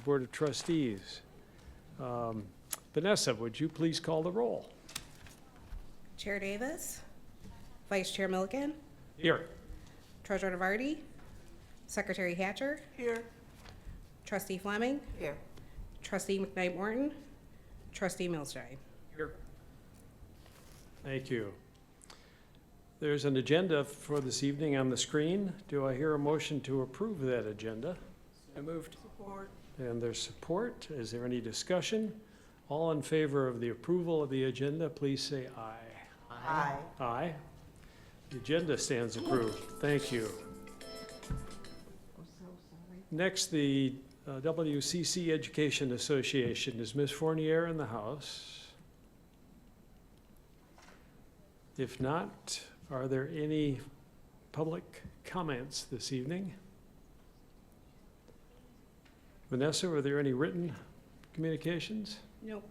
College Board of Trustees. Vanessa, would you please call the roll? Chair Davis, Vice Chair Milliken, Here. Treasurer Navardi, Secretary Hatcher, Here. Trustee Fleming, Here. Trustee McKnight Morton, Trustee Milstein. Here. Thank you. There's an agenda for this evening on the screen. Do I hear a motion to approve that agenda? So moved. Support. And there's support. Is there any discussion? All in favor of the approval of the agenda, please say aye. Aye. Aye. The agenda stands approved. Thank you. Next, the WCC Education Association. Is Ms. Fournier in the house? If not, are there any public comments this evening? Vanessa, were there any written communications? Nope.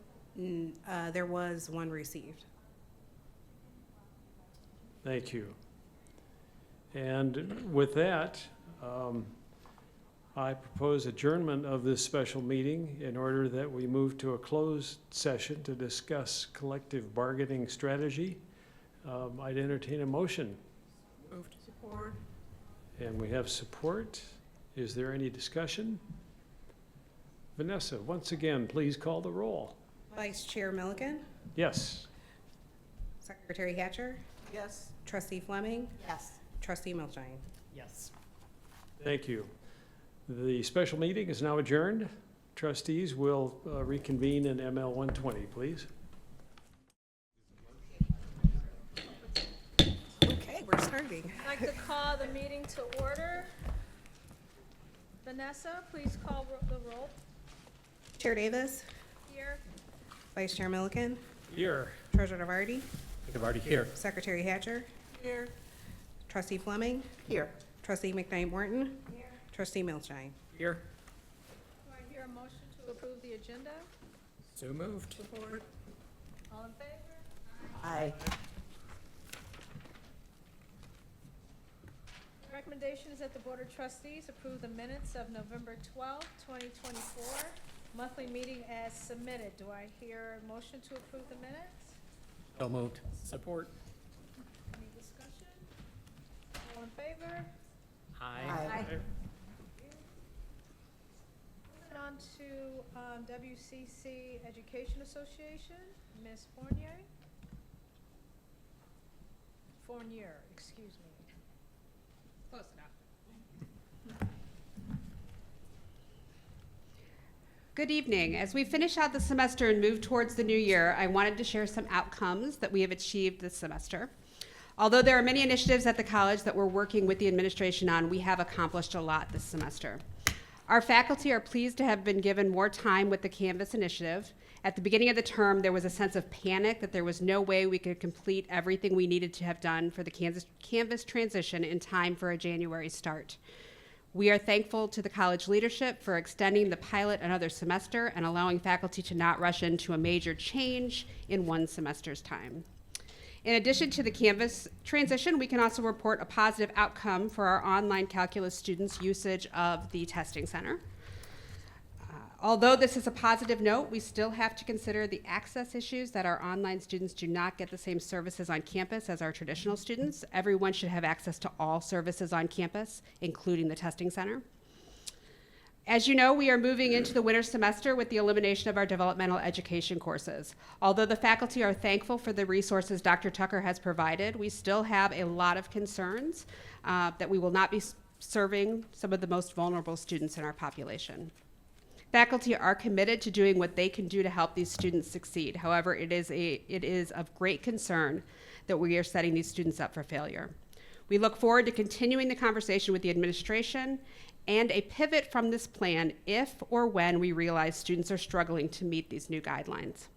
There was one received. Thank you. And with that, I propose adjournment of this special meeting in order that we move to a closed session to discuss collective bargaining strategy. I'd entertain a motion. Moved. Support. And we have support. Is there any discussion? Vanessa, once again, please call the roll. Vice Chair Milliken, Yes. Secretary Hatcher, Yes. Trustee Fleming, Yes. Trustee Milstein. Yes. Thank you. The special meeting is now adjourned. Trustees will reconvene in ML 120, please. Okay, we're starting. I'd like to call the meeting to order. Vanessa, please call the roll. Chair Davis, Here. Vice Chair Milliken, Here. Treasurer Navardi, Navardi here. Secretary Hatcher, Here. Trustee Fleming, Here. Trustee McKnight Morton, Trustee Milstein. Here. Do I hear a motion to approve the agenda? So moved. Support. All in favor? Aye. Recommendation is that the Board of Trustees approve the minutes of November 12th, 2024, monthly meeting as submitted. Do I hear a motion to approve the minutes? So moved. Support. Any discussion? All in favor? Aye. Moving on to WCC Education Association, Ms. Fournier, excuse me. Close enough. Good evening. As we finish out the semester and move towards the new year, I wanted to share some outcomes that we have achieved this semester. Although there are many initiatives at the college that we're working with the administration on, we have accomplished a lot this semester. Our faculty are pleased to have been given more time with the Canvas initiative. At the beginning of the term, there was a sense of panic that there was no way we could complete everything we needed to have done for the Canvas transition in time for a January start. We are thankful to the college leadership for extending the pilot another semester and allowing faculty to not rush into a major change in one semester's time. In addition to the Canvas transition, we can also report a positive outcome for our online calculus students' usage of the testing center. Although this is a positive note, we still have to consider the access issues that our online students do not get the same services on campus as our traditional students. Everyone should have access to all services on campus, including the testing center. As you know, we are moving into the winter semester with the elimination of our developmental education courses. Although the faculty are thankful for the resources Dr. Tucker has provided, we still have a lot of concerns that we will not be serving some of the most vulnerable students in our population. Faculty are committed to doing what they can do to help these students succeed. However, it is of great concern that we are setting these students up for failure. We look forward to continuing the conversation with the administration and a pivot from this plan if or when we realize students are struggling to meet these new guidelines.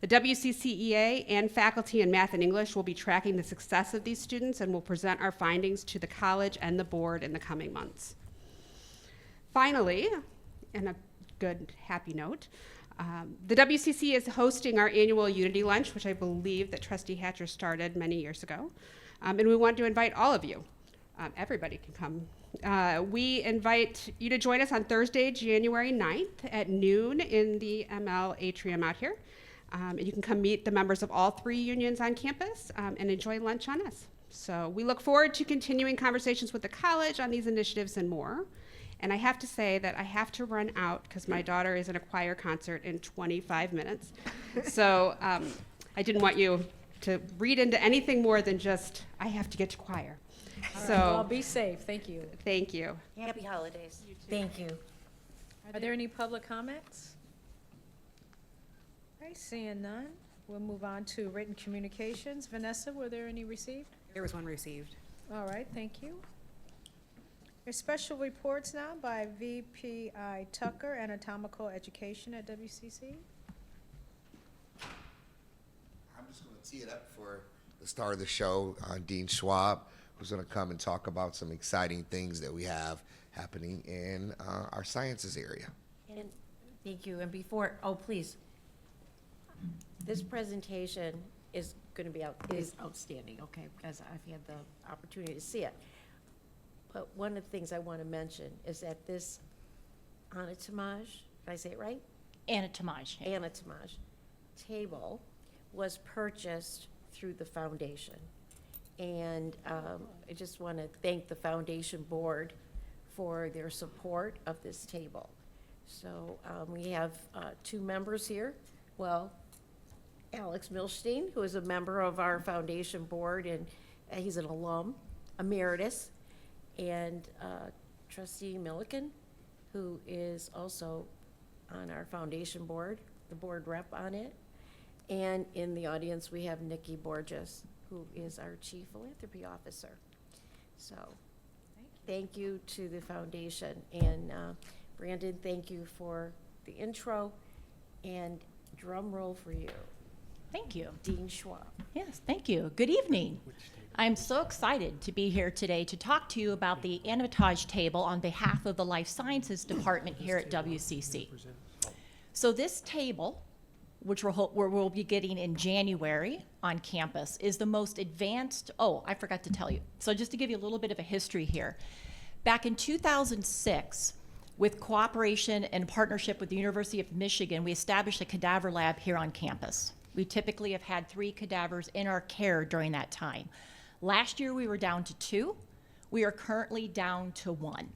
The WCCEA and faculty in math and English will be tracking the success of these students and will present our findings to the college and the board in the coming months. Finally, and a good, happy note, the WCC is hosting our annual Unity Lunch, which I believe that Trustee Hatcher started many years ago. And we want to invite all of you. Everybody can come We invite you to join us on Thursday, January 9th at noon in the ML atrium out here. And you can come meet the members of all 3 unions on campus and enjoy lunch on us. So we look forward to continuing conversations with the college on these initiatives and more. And I have to say that I have to run out because my daughter is in a choir concert in 25 minutes. So I didn't want you to read into anything more than just, I have to get to choir. All right, So well, be safe. Thank you. thank you. Happy holidays. Thank you. Are there any public comments? All right, seeing none, we'll move on to written communications. Vanessa, were there any received? There was one received. All right, thank you. There's special reports now by VPI Tucker, Anatomical Education at WCC. I'm just going to tee it up for the star of the show, Dean Schwab, who's going to come and talk about some exciting things that we have happening in our sciences area. And thank you. And before, please, this presentation is going to be outstanding, okay, because I've had the opportunity to see it. But one of the things I want to mention is that this anatomage, did I say it right? Anatomage. Anatomage table was purchased through the foundation. And I just want to thank the foundation board for their support of this table. So we have 2 members here. Well, Alex Milstein, who is a member of our foundation board, and he's an alum, emeritus, and Trustee Milliken, who is also on our foundation board, the board rep on it. And in the audience, we have Nikki Borges, who is our Chief Philanthropy Officer. So, thank you to the foundation. And Brandon, thank you for the intro, and drum roll for you, Thank you. Dean Schwab. Yes, thank you. Good evening. I'm so excited to be here today to talk to you about the Anatomage table on behalf of the Life Sciences Department here at WCC. So this table, which we'll be getting in January on campus, is the most advanced, I forgot to tell you. So just to give you a little bit of a history here. Back in 2006, with cooperation and partnership with the University of Michigan, we established a cadaver lab here on campus. We typically have had 3 cadavers in our care during that time. Last year, we were down to 2. We are currently down to 1.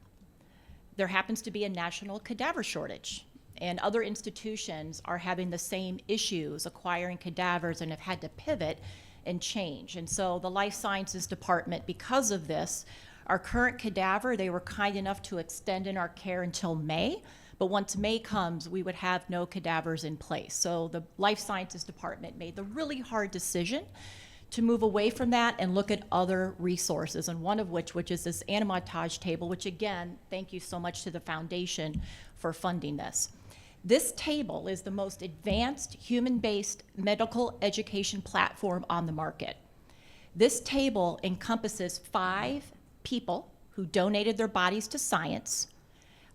There happens to be a national cadaver shortage, and other institutions are having the same issues acquiring cadavers and have had to pivot and change. And so the Life Sciences Department, because of this, our current cadaver, they were kind enough to extend in our care until May, but once May comes, we would have no cadavers in place. So the Life Sciences Department made the really hard decision to move away from that and look at other resources, and one of which is this anatomage table, which again, thank you so much to the foundation for funding this. This table is the most advanced human-based medical education platform on the market. This table encompasses 5 people who donated their bodies to science.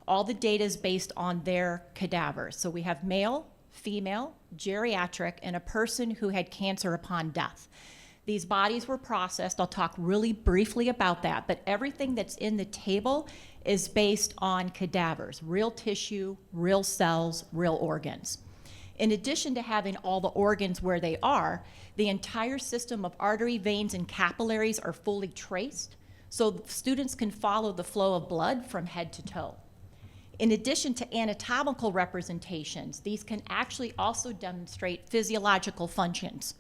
All the data is based on their cadavers. So we have male, female, geriatric, and a person who had cancer upon death. These bodies were processed. I'll talk really briefly about that, but everything that's in the table is based on cadavers, real tissue, real cells, real organs. In addition to having all the organs where they are, the entire system of artery, veins, and capillaries are fully traced, so students can follow the flow of blood from head to toe. In addition to anatomical representations, these can actually also demonstrate physiological functions.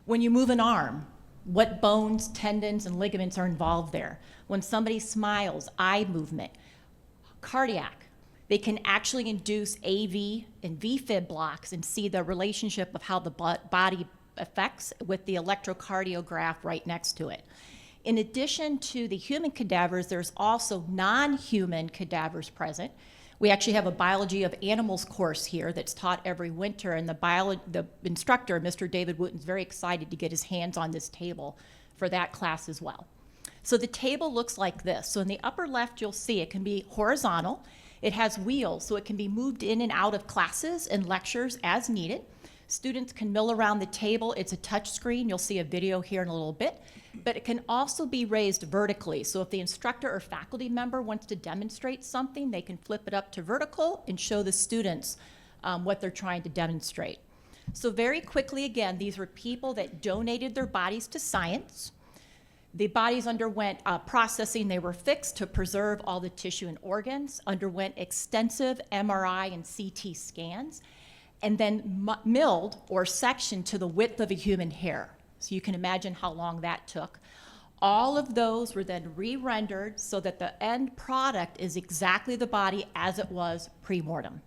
When you move an arm, what bones, tendons, and ligaments are involved there? When somebody smiles, eye movement, cardiac, they can actually induce AV and VFib blocks and see the relationship of how the body affects with the electrocardiograph right next to it. In addition to the human cadavers, there's also non-human cadavers present. We actually have a biology of animals course here that's taught every winter, and the instructor, Mr. David Wooten, is very excited to get his hands on this table for that class as well. So the table looks like this. So in the upper left, you'll see it can be horizontal. It has wheels, so it can be moved in and out of classes and lectures as needed. Students can mill around the table. It's a touch screen. You'll see a video here in a little bit. But it can also be raised vertically. So if the instructor or faculty member wants to demonstrate something, they can flip it up to vertical and show the students what they're trying to demonstrate. So very quickly, again, these were people that donated their bodies to science. The bodies underwent processing. They were fixed to preserve all the tissue and organs, underwent extensive MRI and CT scans, and then milled or sectioned to the width of a human hair. So you can imagine how long that took. All of those were then re-rendered so that the end product is exactly the body as it was pre-mortem.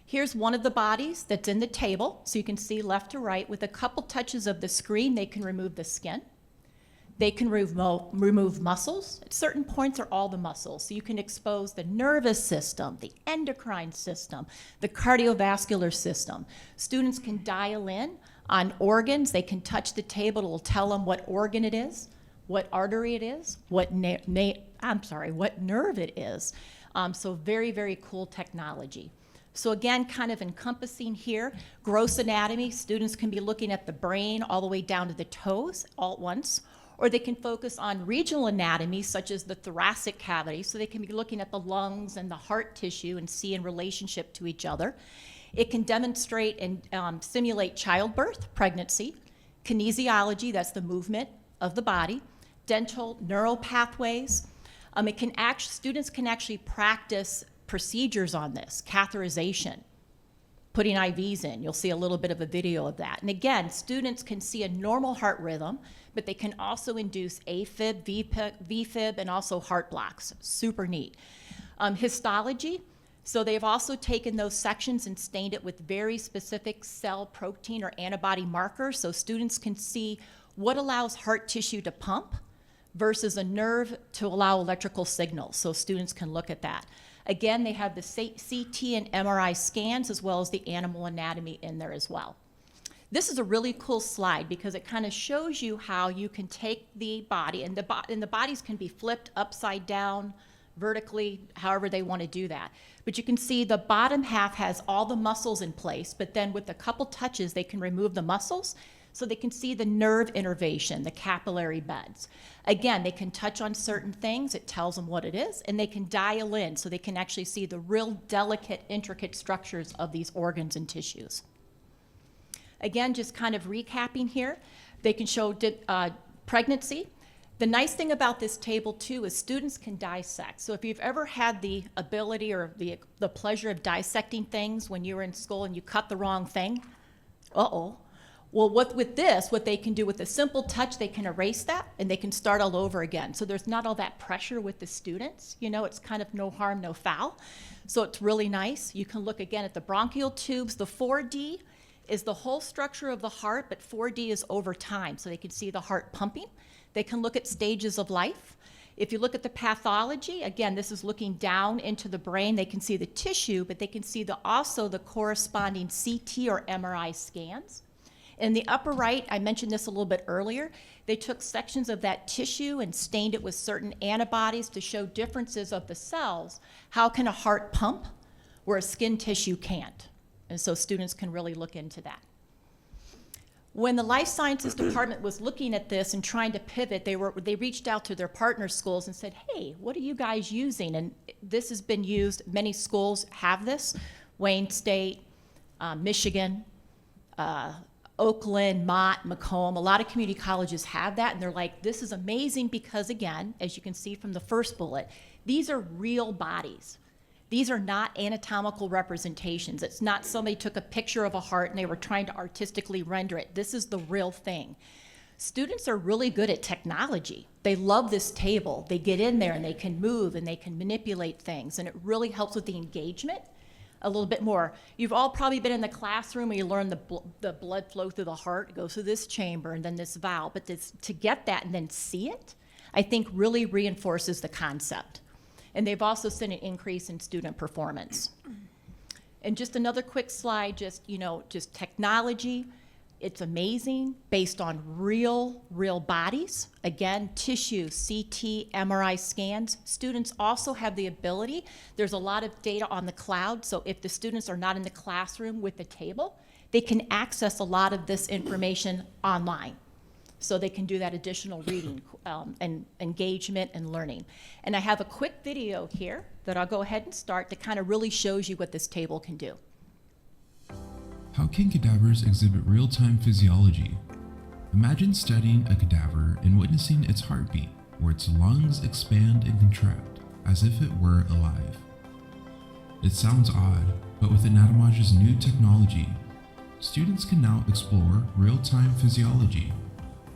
Here's one of the bodies that's in the table, so you can see left to right. With a couple touches of the screen, they can remove the skin. They can remove muscles. At certain points are all the muscles. So you can expose the nervous system, the endocrine system, the cardiovascular system. Students can dial in on organs. They can touch the table. It will tell them what organ it is, what artery it is, what nerve it is. So very, very cool technology. So again, kind of encompassing here, gross anatomy. Students can be looking at the brain all the way down to the toes all at once. Or they can focus on regional anatomy, such as the thoracic cavity, so they can be looking at the lungs and the heart tissue and see in relationship to each other. It can demonstrate and simulate childbirth, pregnancy, kinesiology, that's the movement of the body, dental, neural pathways. Students can actually practice procedures on this, catheterization, putting IVs in. You'll see a little bit of a video of that. And again, students can see a normal heart rhythm, but they can also induce AFib, VFib, and also heart blocks. Super neat. Histology. So they've also taken those sections and stained it with very specific cell protein or antibody markers, so students can see what allows heart tissue to pump versus a nerve to allow electrical signals. So students can look at that. Again, they have the CT and MRI scans as well as the animal anatomy in there as well. This is a really cool slide because it kind of shows you how you can take the body, and the bodies can be flipped upside down, vertically, however they want to do that. But you can see the bottom half has all the muscles in place, but then with a couple touches, they can remove the muscles so they can see the nerve innervation, the capillary beds. Again, they can touch on certain things, it tells them what it is, and they can dial in so they can actually see the real delicate, intricate structures of these organs and tissues. Again, just kind of recapping here, they can show pregnancy. The nice thing about this table too is students can dissect. So if you've ever had the ability or the pleasure of dissecting things when you were in school and you cut the wrong thing, well, with this, what they can do with a simple touch, they can erase that and they can start all over again. So there's not all that pressure with the students. You know, it's kind of no harm, no foul. So it's really nice. You can look again at the bronchial tubes. The 4D is the whole structure of the heart, but 4D is over time. So they can see the heart pumping. They can look at stages of life. If you look at the pathology, again, this is looking down into the brain. They can see the tissue, but they can see also the corresponding CT or MRI scans. In the upper right, I mentioned this a little bit earlier, they took sections of that tissue and stained it with certain antibodies to show differences of the cells. How can a heart pump where a skin tissue can't? And so students can really look into that. When the life sciences department was looking at this and trying to pivot, they reached out to their partner schools and said, hey, what are you guys using? And this has been used, many schools have this, Wayne State, Michigan, Oakland, Mott, Macomb, a lot of community colleges have that, and they're like, this is amazing because, again, as you can see from the first bullet, these are real bodies. These are not anatomical representations. It's not somebody took a picture of a heart and they were trying to artistically render it. This is the real thing. Students are really good at technology. They love this table. They get in there and they can move and they can manipulate things, and it really helps with the engagement a little bit more. You've all probably been in the classroom where you learn the blood flow through the heart. It goes through this chamber and then this valve. But to get that and then see it, I think really reinforces the concept. And they've also seen an increase in student performance. And just another quick slide, just technology. It's amazing, based on real bodies. Again, tissue, CT, MRI scans. Students also have the ability, there's a lot of data on the cloud, so if the students are not in the classroom with the table, they can access a lot of this information online. So they can do that additional reading and engagement and learning. And I have a quick video here that I'll go ahead and start that kind of really shows you what this table can do. How can cadavers exhibit real-time physiology? Imagine studying a cadaver and witnessing its heartbeat, where its lungs expand and contract, as if it were alive. It sounds odd, but with Anatomage's new technology, students can now explore real-time physiology,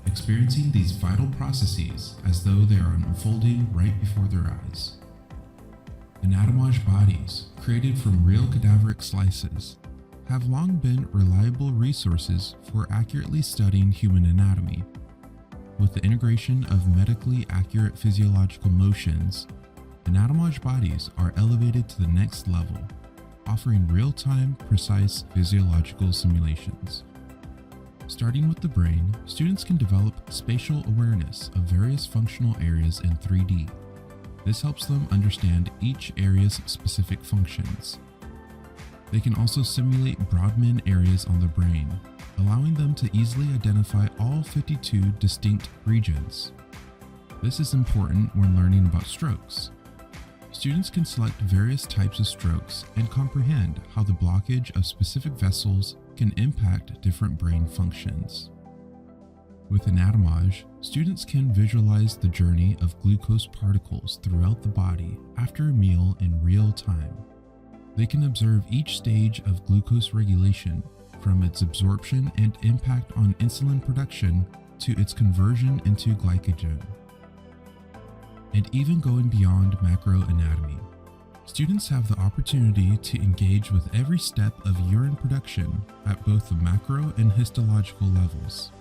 experiencing these vital processes as though they are unfolding right before their eyes. Anatomage bodies, created from real cadaveric slices, have long been reliable resources for accurately studying human anatomy. With the integration of medically accurate physiological motions, Anatomage bodies are elevated to the next level, offering real-time, precise physiological simulations. Starting with the brain, students can develop spatial awareness of various functional areas in 3D. This helps them understand each area's specific functions. They can also simulate Brodmann areas on the brain, allowing them to easily identify all 52 distinct regions. This is important when learning about strokes. Students can select various types of strokes and comprehend how the blockage of specific vessels can impact different brain functions. With Anatomage, students can visualize the journey of glucose particles throughout the body after a meal in real time. They can observe each stage of glucose regulation, from its absorption and impact on insulin production to its conversion into glycogen. And even going beyond macroanatomy, students have the opportunity to engage with every step of urine production at both the macro and histological levels.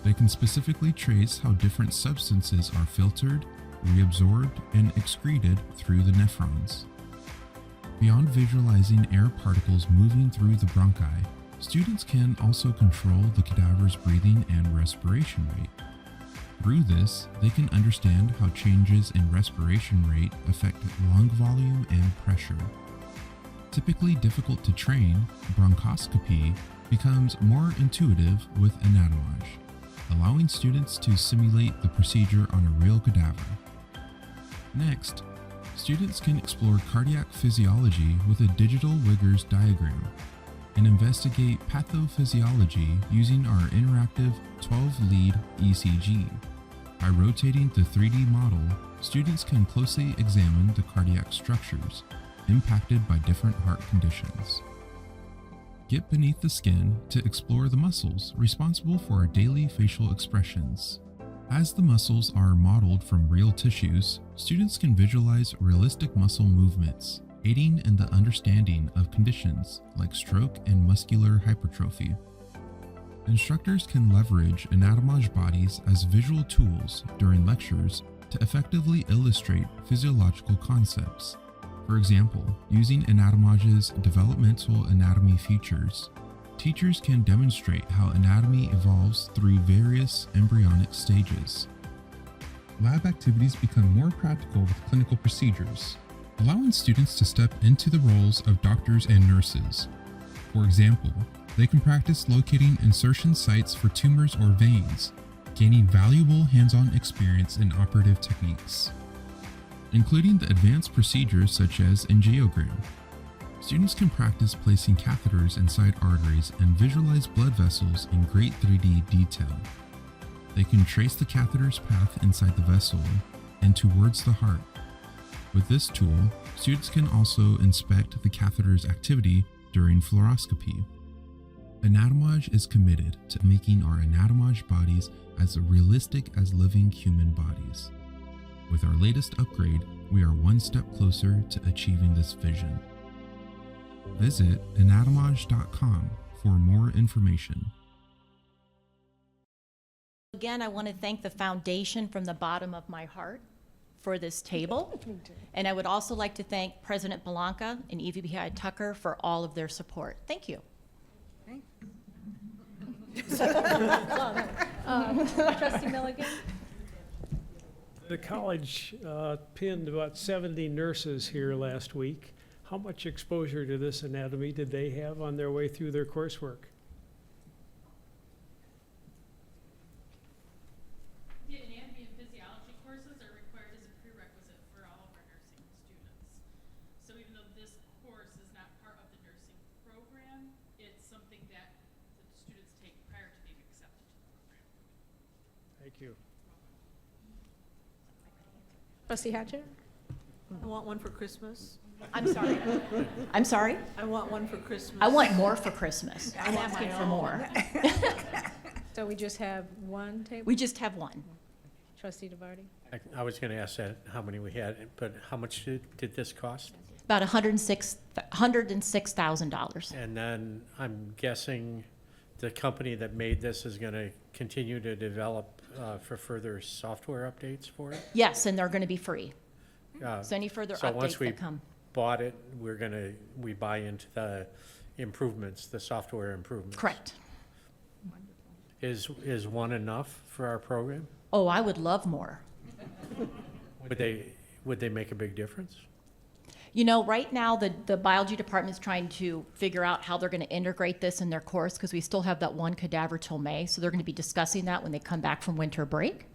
They can specifically trace how different substances are filtered, reabsorbed, and excreted through the nephrons. Beyond visualizing air particles moving through the bronchi, students can also control the cadaver's breathing and respiration rate. Through this, they can understand how changes in respiration rate affect lung volume and pressure. Typically difficult to train, bronchoscopy becomes more intuitive with Anatomage, allowing students to simulate the procedure on a real cadaver. Next, students can explore cardiac physiology with a digital Wiggers diagram and investigate pathophysiology using our interactive 12-lead ECG. By rotating the 3D model, students can closely examine the cardiac structures impacted by different heart conditions. Get beneath the skin to explore the muscles responsible for our daily facial expressions. As the muscles are modeled from real tissues, students can visualize realistic muscle movements, aiding in the understanding of conditions like stroke and muscular hypertrophy. Instructors can leverage Anatomage bodies as visual tools during lectures to effectively illustrate physiological concepts. For example, using Anatomage's developmental anatomy features, teachers can demonstrate how anatomy evolves through various embryonic stages. Lab activities become more practical with clinical procedures, allowing students to step into the roles of doctors and nurses. For example, they can practice locating insertion sites for tumors or veins, gaining valuable hands-on experience in operative techniques, including the advanced procedures such as angiogram. Students can practice placing catheters inside arteries and visualize blood vessels in great 3D detail. They can trace the catheter's path inside the vessel and towards the heart. With this tool, students can also inspect the catheter's activity during fluoroscopy. Anatomage is committed to making our Anatomage bodies as realistic as living human bodies. With our latest upgrade, we are one step closer to achieving this vision. Visit anatomage.com for more information. Again, I want to thank the foundation from the bottom of my heart for this table. And I would also like to thank President Belanca and EVP Tucker for all of their support. Thank you. Trustee Milligan? The college pinned about 70 nurses here last week. How much exposure to this anatomy did they have on their way through their coursework? The anatomy and physiology courses are required as a prerequisite for all of our nursing students. So even though this course is not part of the nursing program, it's something that the students take prior to being accepted to the program. Thank you. Trustee Hatcher? I want one for Christmas. I'm sorry. I'm sorry? I want one for Christmas. I want more for Christmas. I'm asking for more. So we just have one table? We just have one. Trustee DeVarty? I was going to ask that, how many we had, but how much did this cost? About $106,000. And then I'm guessing the company that made this is going to continue to develop for further software updates for it? Yes, and they're going to be free. Uh, So any further So once updates we that come. bought it, we buy into the improvements, the software improvements? Correct. Is one enough for our program? Oh, I would love more. Would they make a big difference? You know, right now, the biology department is trying to figure out how they're going to integrate this in their course because we still have that one cadaver till May. So they're going to be discussing that when they come back from winter break.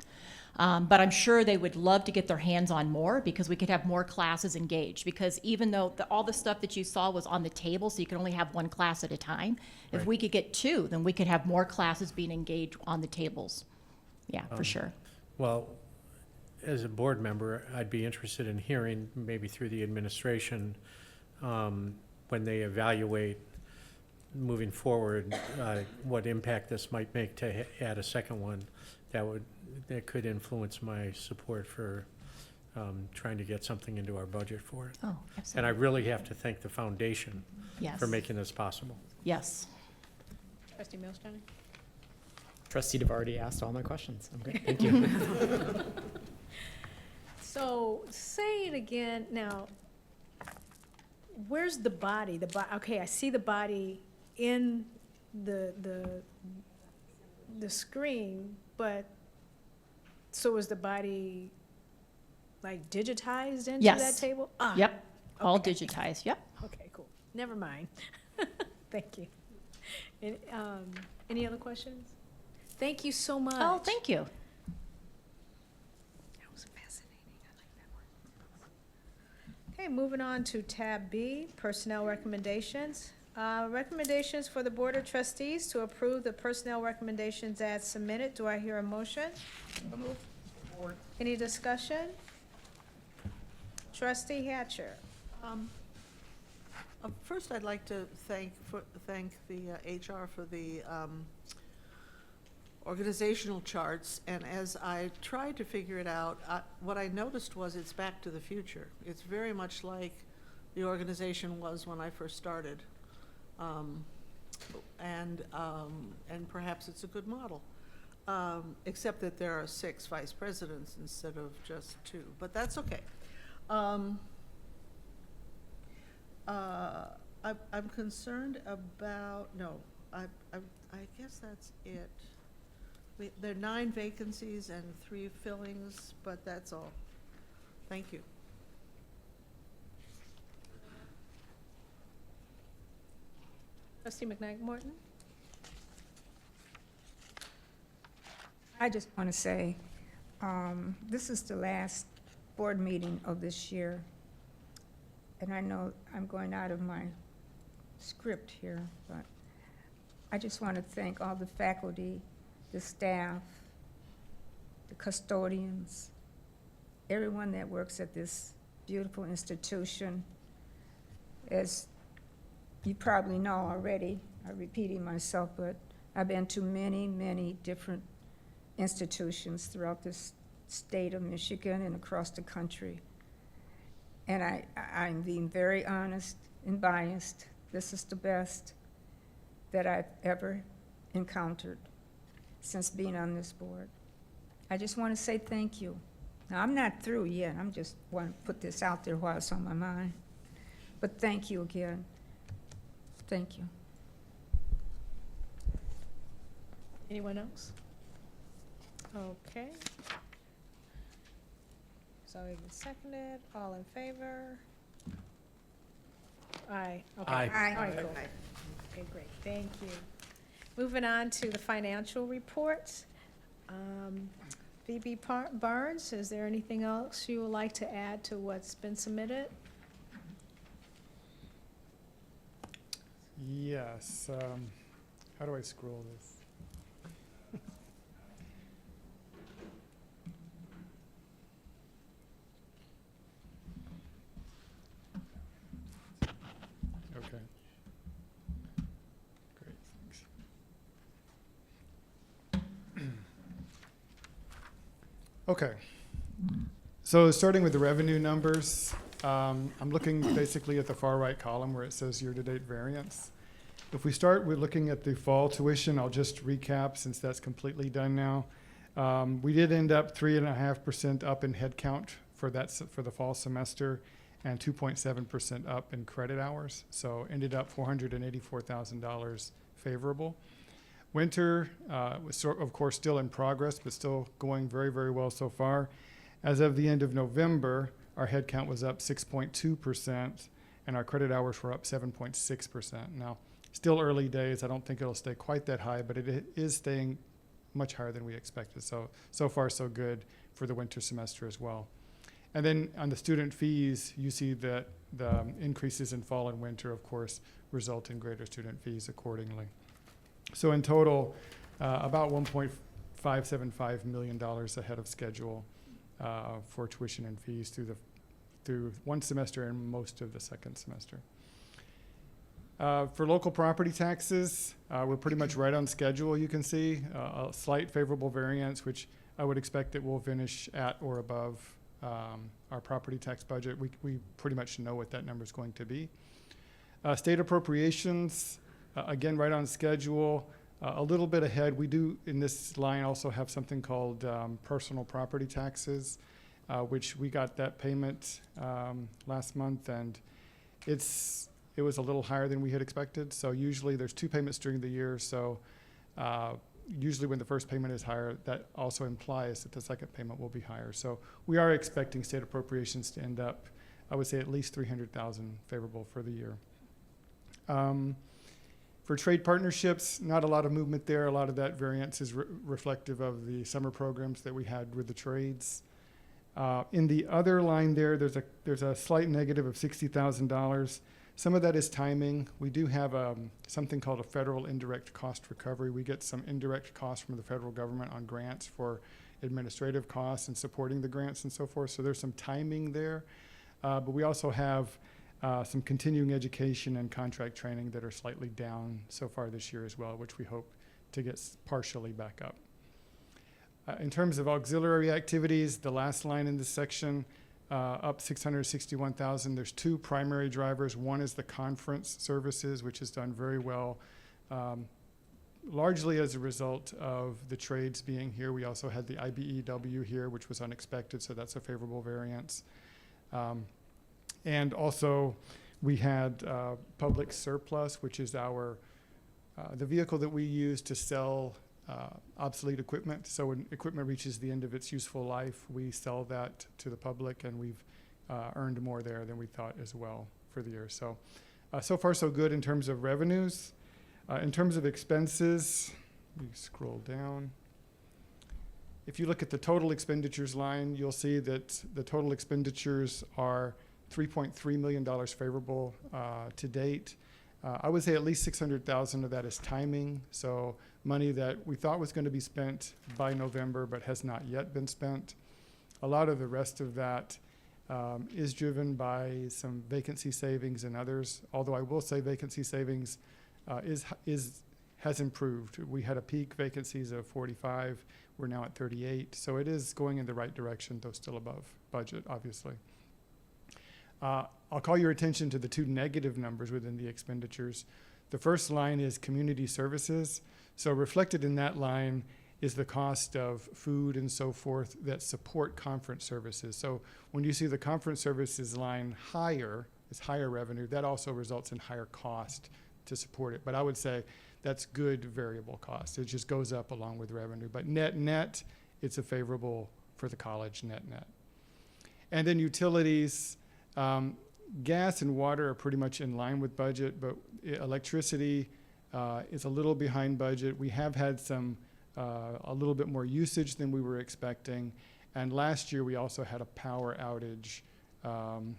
But I'm sure they would love to get their hands on more because we could have more classes engaged. Because even though all the stuff that you saw was on the table, so you can only have one class at a time, if Right. we could get two, then we could have more classes being engaged on the tables. Yeah, for sure. Well, as a board member, I'd be interested in hearing, maybe through the administration, when they evaluate moving forward, what impact this might make to add a second one that could influence my support for trying to get something into our budget for it. Oh, And absolutely. I really have to thank the foundation Yes. for making this possible. Yes. Trustee Mills-Johnny? Trustee DeVarty asked all my questions. I'm good. Thank you. So, say it again, now, where's the body? Okay, I see the body in the screen, but, so is the body, like, digitized into that Yes. table? Ah, Yep. All okay. digitized. Yep. Okay, cool. Never mind. Thank you. Any other questions? Thank you so much. Oh, thank you. That was fascinating. I like that one. Okay, moving on to tab B, personnel recommendations. Recommendations for the Board of Trustees to approve the personnel recommendations as submitted. Do I hear a motion? Any discussion? Trustee Hatcher. First, I'd like to thank the HR for the organizational charts, and as I tried to figure it out, what I noticed was it's back to the future. It's very much like the organization was when I first started, and perhaps it's a good model, except that there are 6 vice presidents instead of just 2, but that's okay. I'm concerned about, I guess that's it. There are 9 vacancies and 3 fillings, but that's all. Thank you. Trustee McKnight-Morton? I just want to say, this is the last board meeting of this year. And I know I'm going out of my script here, but I just want to thank all the faculty, the staff, the custodians, everyone that works at this beautiful institution. As you probably know already, I'm repeating myself, but I've been to many, many different institutions throughout this state of Michigan and across the country. And I'm being very honest and biased. This is the best that I've ever encountered since being on this board. I just want to say thank you. Now, I'm not through yet. I'm just want to put this out there while it's on my mind. But thank you again. Thank you. Anyone else? Okay. So it was seconded, all in favor? Aye. Okay. Aye. Aye. All right, cool. Okay, great, thank you. Moving on to the financial reports. Phoebe Barnes, is there anything else you would like to add to what's been submitted? Yes. How do I scroll this? Okay. Great, thanks. Okay. So starting with the revenue numbers, I'm looking basically at the far right column where it says year-to-date variance. If we start with looking at the fall tuition, I'll just recap since that's completely done now. We did end up 3.5% up in headcount for the fall semester and 2.7% up in credit hours. So ended up $484,000 favorable. Winter was of course still in progress, but still going very, very well so far. As of the end of November, our headcount was up 6.2% and our credit hours were up 7.6%. Now, still early days. I don't think it'll stay quite that high, but it is staying much higher than we expected. So far so good for the winter semester as well. And then on the student fees, you see that the increases in fall and winter, of course, result in greater student fees accordingly. So in total, about $1.575 million ahead of schedule for tuition and fees through one semester and most of the second semester. For local property taxes, we're pretty much right on schedule, you can see. A slight favorable variance, which I would expect that we'll finish at or above our property tax budget. We pretty much know what that number is going to be. State appropriations, again, right on schedule, a little bit ahead. We do, in this line, also have something called personal property taxes, which we got that payment last month, and it was a little higher than we had expected. So usually there's 2 payments during the year, so usually when the first payment is higher, that also implies that the second payment will be higher. So we are expecting state appropriations to end up, I would say, at least $300,000 favorable for the year. For trade partnerships, not a lot of movement there. A lot of that variance is reflective of the summer programs that we had with the trades. In the other line there's a slight negative of $60,000. Some of that is timing. We do have something called a federal indirect cost recovery. We get some indirect costs from the federal government on grants for administrative costs and supporting the grants and so forth. So there's some timing there. But we also have some continuing education and contract training that are slightly down so far this year as well, which we hope to get partially back up. In terms of auxiliary activities, the last line in this section, up $661,000. There's 2 primary drivers. One is the conference services, which has done very well, largely as a result of the trades being here. We also had the IBEW here, which was unexpected, so that's a favorable variance. And also, we had public surplus, which is the vehicle that we use to sell obsolete equipment. So when equipment reaches the end of its useful life, we sell that to the public, and we've earned more there than we thought as well for the year. So far so good in terms of revenues. In terms of expenses, we scroll down. If you look at the total expenditures line, you'll see that the total expenditures are $3.3 million favorable to date. I would say at least $600,000 of that is timing, so money that we thought was going to be spent by November but has not yet been spent. A lot of the rest of that is driven by some vacancy savings and others, although I will say vacancy savings has improved. We had a peak vacancies of 45. We're now at 38, so it is going in the right direction, though still above budget, obviously. I'll call your attention to the 2 negative numbers within the expenditures. The first line is community services. So reflected in that line is the cost of food and so forth that support conference services. So when you see the conference services line higher, it's higher revenue, that also results in higher cost to support it. But I would say that's good variable cost. It just goes up along with revenue. But net, it's a favorable for the college net. And then utilities, gas and water are pretty much in line with budget, but electricity is a little behind budget. We have had a little bit more usage than we were expecting. And last year, we also had a power outage on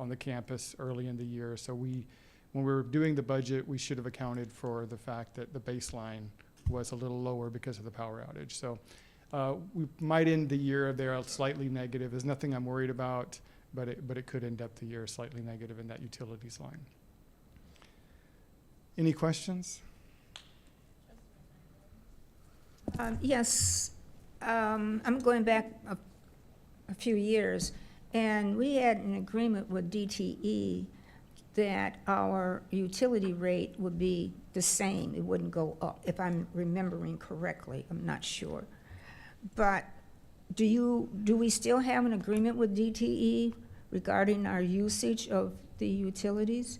the campus early in the year. So when we were doing the budget, we should have accounted for the fact that the baseline was a little lower because of the power outage. So we might end the year there slightly negative. There's nothing I'm worried about, but it could end up the year slightly negative in that utilities line. Any questions? Yes, I'm going back a few years, and we had an agreement with DTE that our utility rate would be the same. It wouldn't go up, if I'm remembering correctly. I'm not sure. But do we still have an agreement with DTE regarding our usage of the utilities?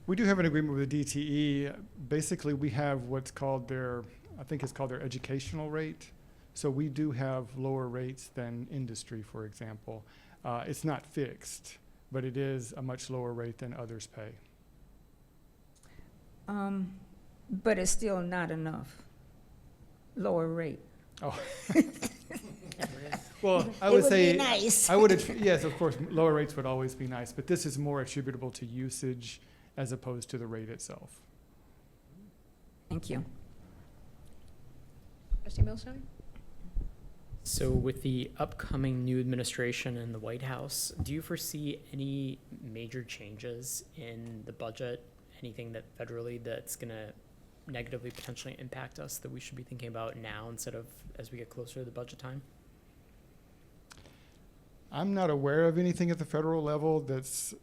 We do have an agreement with the DTE. Basically, we have what's called their educational rate. So we do have lower rates than industry, for example. It's not fixed, but it is a much lower rate than others pay. But it's still not enough. Lower rate. Oh. Well, I would say, be nice. yes, of course, lower rates would always be nice, but this is more attributable to usage as opposed to the rate itself. Thank you. Trustee Millstone? So with the upcoming new administration in the White House, do you foresee any major changes in the budget, anything that federally that's going to negatively potentially impact us that we should be thinking about now instead of as we get closer to the budget time? I'm not aware of anything at the federal level that's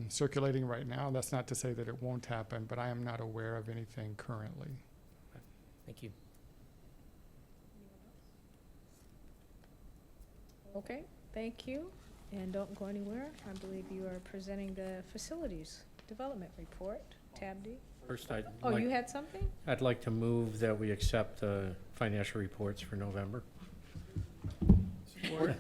circulating right now. That's not to say that it won't happen, but I am not aware of anything currently. Thank you. Okay, thank you. And don't go anywhere. I believe you are presenting the Facilities Development Report, tab D. First, You had something? I'd like to move that we accept the financial reports for November. Support.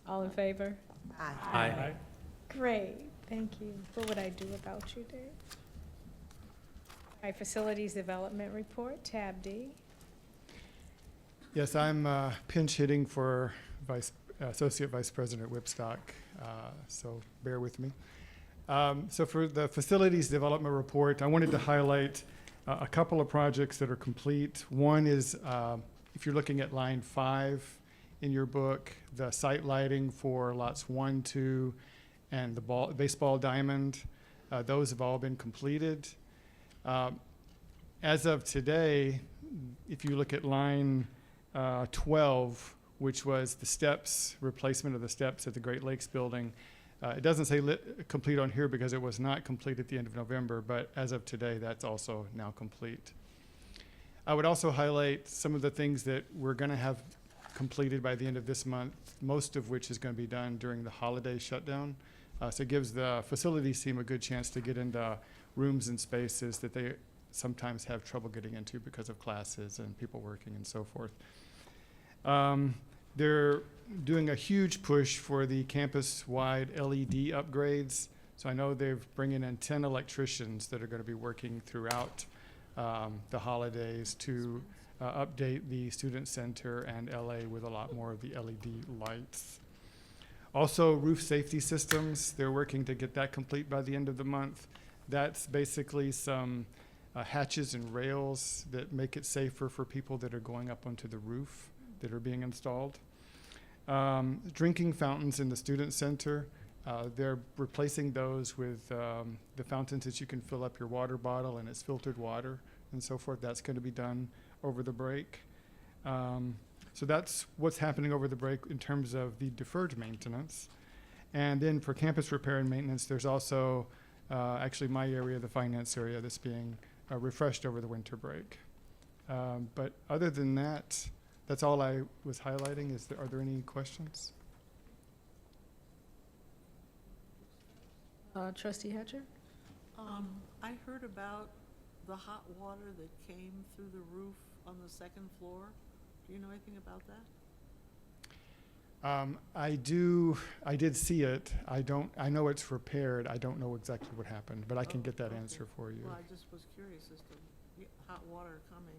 All in favor? Aye. Great, thank you. What would I do without you, Dave? All right, Facilities Development Report, tab D. Yes, I'm pinch hitting for Associate Vice President Whipstock, so bear with me. So for the Facilities Development Report, I wanted to highlight a couple of projects that are complete. One is, if you're looking at line 5 in your book, the site lighting for lots 1, 2, and the baseball diamond, those have all been completed. As of today, if you look at line 12, which was the steps, replacement of the steps at the Great Lakes building, it doesn't say complete on here because it was not complete at the end of November, but as of today, that's also now complete. I would also highlight some of the things that we're going to have completed by the end of this month, most of which is going to be done during the holiday shutdown. So it gives the facilities team a good chance to get into rooms and spaces that they sometimes have trouble getting into because of classes and people working and so forth. They're doing a huge push for the campus-wide LED upgrades. So I know they're bringing in 10 electricians that are going to be working throughout the holidays to update the student center and LA with a lot more of the LED lights. Also, roof safety systems, they're working to get that complete by the end of the month. That's basically some hatches and rails that make it safer for people that are going up onto the roof that are being installed. Drinking fountains in the student center, they're replacing those with the fountains that you can fill up your water bottle and it's filtered water and so forth. That's going to be done over the break. So that's what's happening over the break in terms of the deferred maintenance. And then for campus repair and maintenance, there's also actually my area, the finance area, that's being refreshed over the winter break. But other than that, that's all I was highlighting. Are there any questions? Trustee Hatcher? I heard about the hot water that came through the roof on the second floor. Do you know anything about that? I did see it. I know it's repaired. I don't know exactly what happened, but I can get that answer for you. Well, I just was curious as to hot water coming.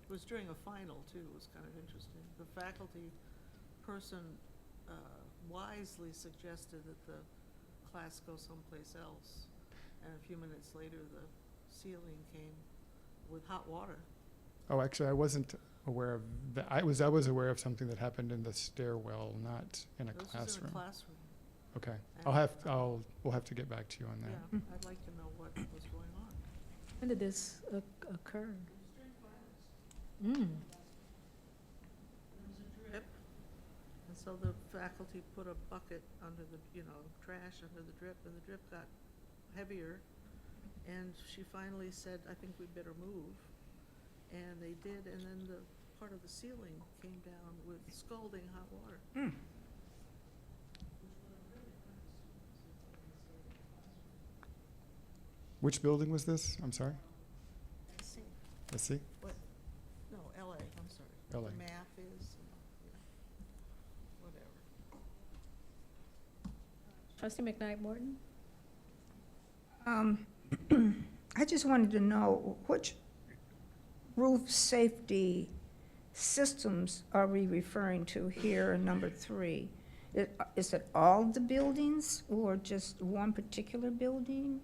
It was during a final, too. It was kind of interesting. The faculty person wisely suggested that the class go someplace else. And a few minutes later, the ceiling came with hot water. Oh, actually, I wasn't aware of that. I was aware of something that happened in the stairwell, not in a This was classroom. in a classroom. Okay. And, We'll have to get back to you on that. yeah, I'd like to know what was going on. When did this occur? There was a drip, and so the faculty put a bucket under the, trash under the drip, and the drip got heavier. And she finally said, I think we better move. And they did, and then the part of the ceiling came down with scalding hot water. Which building was this? I'm sorry. SC. Let's see. What? No, LA, I'm sorry. LA. The math is, whatever. Trustee McKnight Morton? I just wanted to know which roof safety systems are we referring to here in number 3? Is it all the buildings or just one particular building?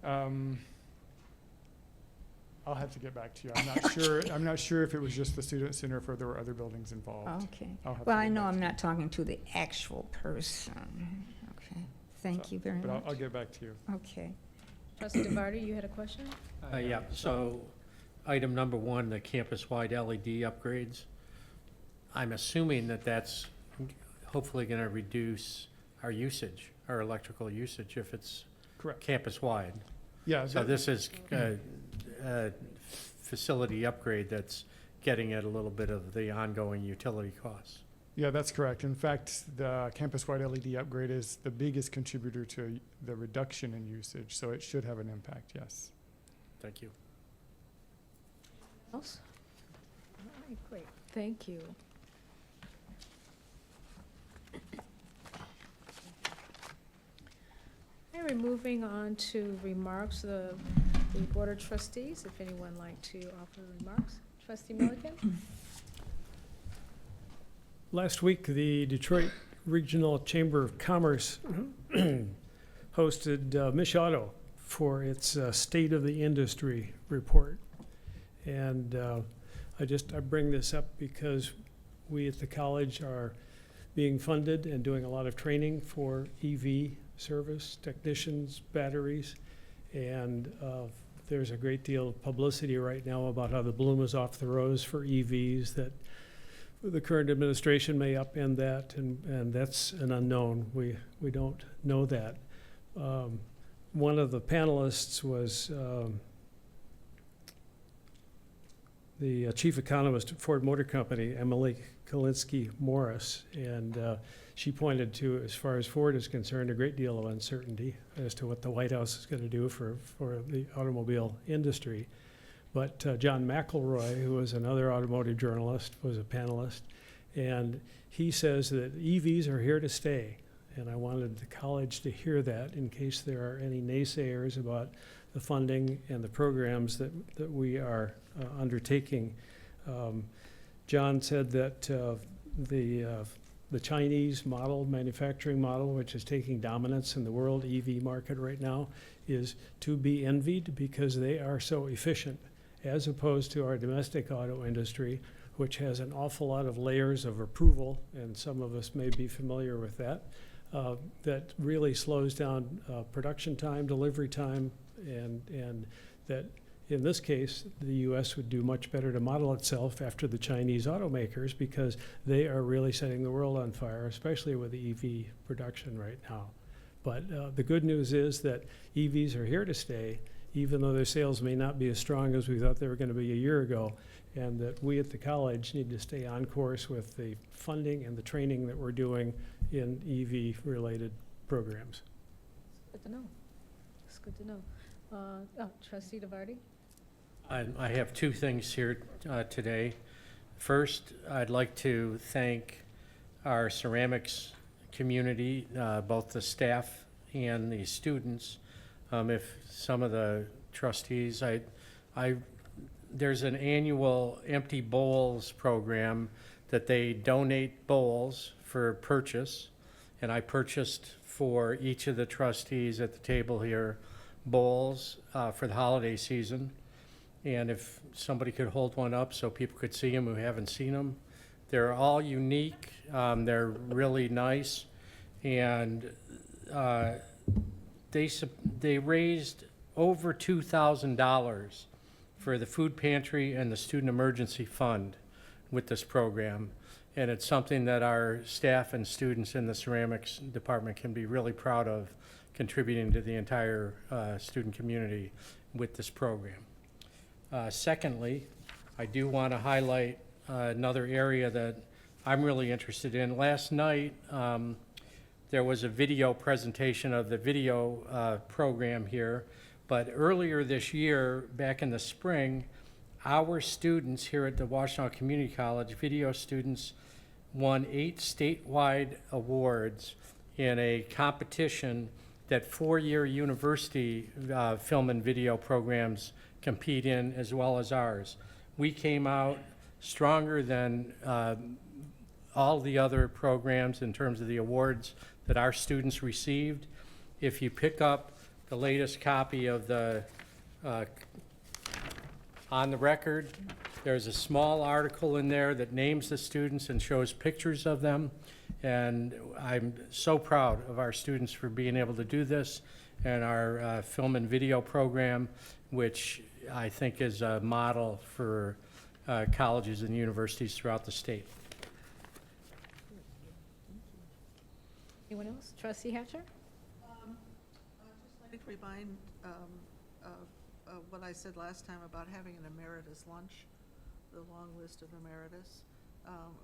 I'll have to get back to you. I'm not sure. I'm not sure if it was just the student center, or if there were other buildings involved. Okay. I'll have Well, to I get know back I'm to not talking to the actual person. Okay. Thank you very But much. I'll get back to you. Okay. Trustee DeVarty, you had a question? Yeah, so item number 1, the campus-wide LED upgrades. I'm assuming that that's hopefully going to reduce our usage, our electrical usage, if it's Correct. campus-wide. Yeah. So this is a facility upgrade that's getting at a little bit of the ongoing utility costs. Yeah, that's correct. In fact, the campus-wide LED upgrade is the biggest contributor to the reduction in usage, so it should have an impact, yes. Thank you. Else? All right, great. Thank you. And we're moving on to remarks of the Board of Trustees, if anyone like to offer remarks. Trustee Milliken? Last week, the Detroit Regional Chamber of Commerce hosted Mish Auto for its State of the Industry report. And I bring this up because we at the college are being funded and doing a lot of training for EV service, technicians, batteries, and there's a great deal of publicity right now about how the bloom is off the rose for EVs, that the current administration may upend that, and that's an unknown. We don't know that. One of the panelists was the chief economist at Ford Motor Company, Emily Kalinsky Morris, and she pointed to, as far as Ford is concerned, a great deal of uncertainty as to what the White House is going to do for the automobile industry. But John McElroy, who was another automotive journalist, was a panelist, and he says that EVs are here to stay. And I wanted the college to hear that in case there are any naysayers about the funding and the programs that we are undertaking. John said that the Chinese model, manufacturing model, which is taking dominance in the world EV market right now, is to be envied because they are so efficient, as opposed to our domestic auto industry, which has an awful lot of layers of approval, and some of us may be familiar with that, that really slows down production time, delivery time, and that in this case, the U.S. would do much better to model itself after the Chinese automakers, because they are really setting the world on fire, especially with the EV production right now. But the good news is that EVs are here to stay, even though their sales may not be as strong as we thought they were going to be a year ago, and that we at the college need to stay on course with the funding and the training that we're doing in EV-related programs. Good to know. It's good to know. Trustee DeVarty? I have two things here today. First, I'd like to thank our ceramics community, both the staff and the students. If some of the trustees, there's an annual empty bowls program that they donate bowls for purchase, and I purchased for each of the trustees at the table here bowls for the holiday season. And if somebody could hold one up so people could see them who haven't seen them. They're all unique, they're really nice, and they raised over $2,000 for the food pantry and the student emergency fund with this program. And it's something that our staff and students in the ceramics department can be really proud of, contributing to the entire student community with this program. Secondly, I do want to highlight another area that I'm really interested in. Last night, there was a video presentation of the video program here, but earlier this year, back in the spring, our students here at the Washtenaw Community College, video students, won 8 statewide awards in a competition that 4-year university film and video programs compete in, as well as ours. We came out stronger than all the other programs in terms of the awards that our students received. If you pick up the latest copy of the On the Record, there's a small article in there that names the students and shows pictures of them. And I'm so proud of our students for being able to do this, and our film and video program, which I think is a model for colleges and universities throughout the state. Anyone else? Trustee Hatcher? I'd just like to remind what I said last time about having an emeritus lunch, the long list of emeritus.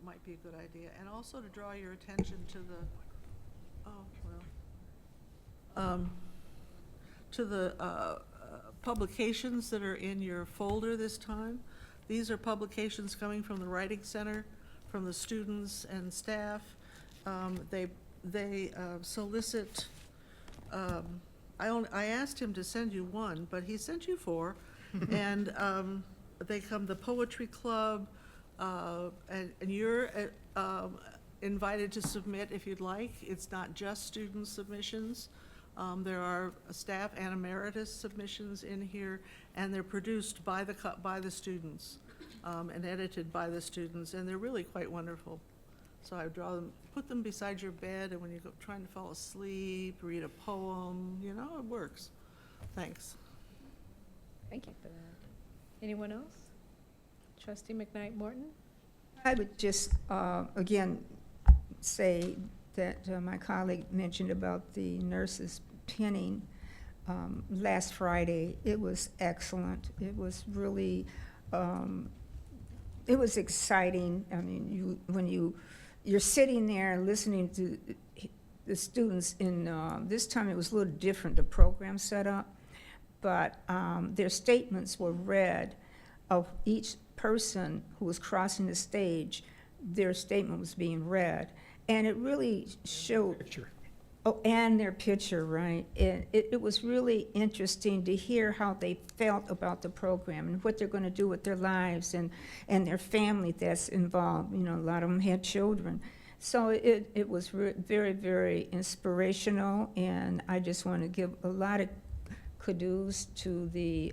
Might be a good idea. And also to draw your attention to the publications that are in your folder this time. These are publications coming from the Writing Center, from the students and staff. They solicit, I asked him to send you one, but he sent you 4. And they come, the Poetry Club, and you're invited to submit if you'd like. It's not just student submissions. There are staff and emeritus submissions in here, and they're produced by the students and edited by the students, and they're really quite wonderful. So I draw them, put them beside your bed, and when you're trying to fall asleep, read a poem, you know, it works. Thanks. Thank you for that. Anyone else? Trustee McKnight Morton? I would just, again, say that my colleague mentioned about the nurses pinning last Friday. It was excellent. It was really, it was exciting. I mean, when you're sitting there listening to the students in, this time it was a little different, the program set up, but their statements were read of each person who was crossing the stage. Their statement was being read, and it really showed. Picture. Oh, and their picture, right? It was really interesting to hear how they felt about the program and what they're going to do with their lives and their family that's involved. You know, a lot of them had children. So it was very, very inspirational, and I just want to give a lot of kudos to the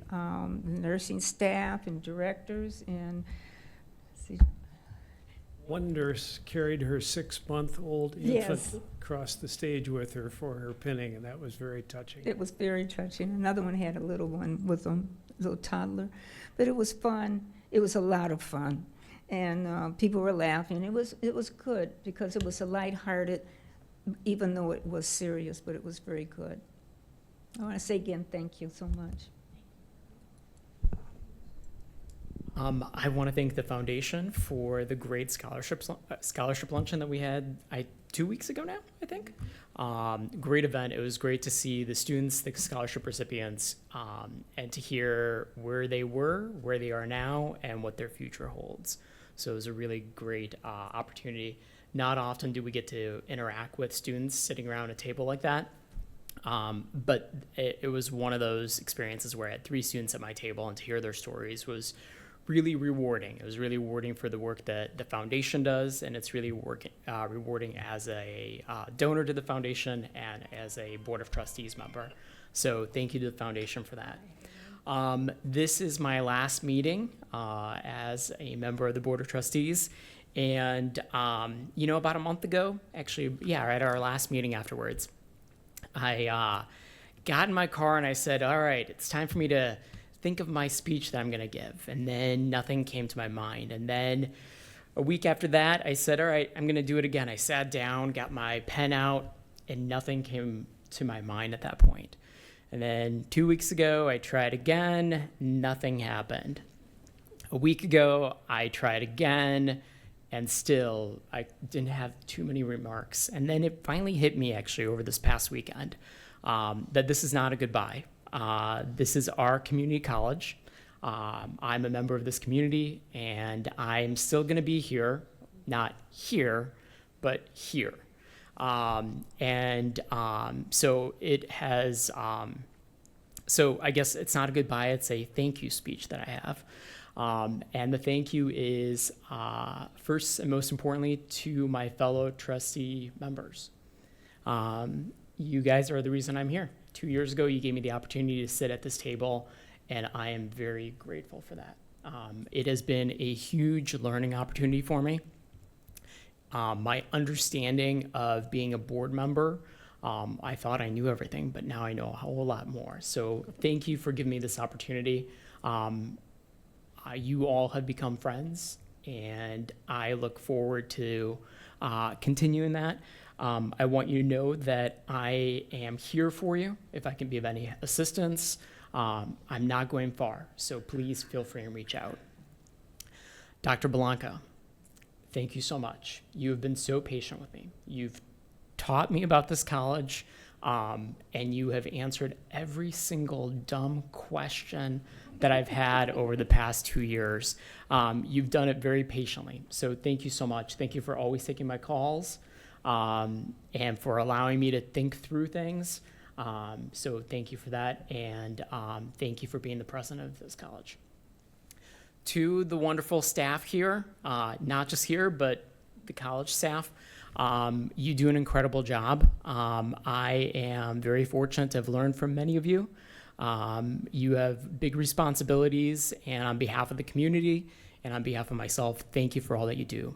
nursing staff and directors. And One nurse carried her 6-month-old infant Yes. across the stage with her for her pinning, and that was very touching. it was very touching. Another one had a little one with them, little toddler. But it was fun. It was a lot of fun. And people were laughing. It was good because it was a lighthearted, even though it was serious, but it was very good. I want to say again, thank you so much. I want to thank the foundation for the great scholarship luncheon that we had 2 weeks ago now, I think. Great event. It was great to see the students, the scholarship recipients, and to hear where they were, where they are now, and what their future holds. So it was a really great opportunity. Not often do we get to interact with students sitting around a table like that. But it was one of those experiences where I had 3 students at my table, and to hear their stories was really rewarding. It was really rewarding for the work that the foundation does, and it's really rewarding as a donor to the foundation and as a Board of Trustees member. So thank you to the foundation for that. This is my last meeting as a member of the Board of Trustees. And, about a month ago, actually, at our last meeting afterwards, I got in my car and I said, all right, it's time for me to think of my speech that I'm going to give. And then nothing came to my mind. And then a week after that, I said, all right, I'm going to do it again. I sat down, got my pen out, and nothing came to my mind at that point. And then 2 weeks ago, I tried again. Nothing happened. A week ago, I tried again, and still, I didn't have too many remarks. And then it finally hit me, actually, over this past weekend, that this is not a goodbye. This is our community college. I'm a member of this community, and I'm still going to be here, not here, but here. So it has, so I guess it's not a goodbye, it's a thank you speech that I have. And the thank you is, first and most importantly, to my fellow trustee members. You guys are the reason I'm here. 2 years ago, you gave me the opportunity to sit at this table, and I am very grateful for that. It has been a huge learning opportunity for me. My understanding of being a board member, I thought I knew everything, but now I know a whole lot more. So thank you for giving me this opportunity. You all have become friends, and I look forward to continuing that. I want you to know that I am here for you if I can be of any assistance. I'm not going far, so please feel free and reach out. Dr. Blanca, thank you so much. You have been so patient with me. You've taught me about this college, and you have answered every single dumb question that I've had over the past 2 years. You've done it very patiently, so thank you so much. Thank you for always taking my calls, and for allowing me to think through things. So thank you for that, and thank you for being the president of this college. To the wonderful staff here, not just here, but the college staff, you do an incredible job. I am very fortunate to have learned from many of you. You have big responsibilities, and on behalf of the community and on behalf of myself, thank you for all that you do.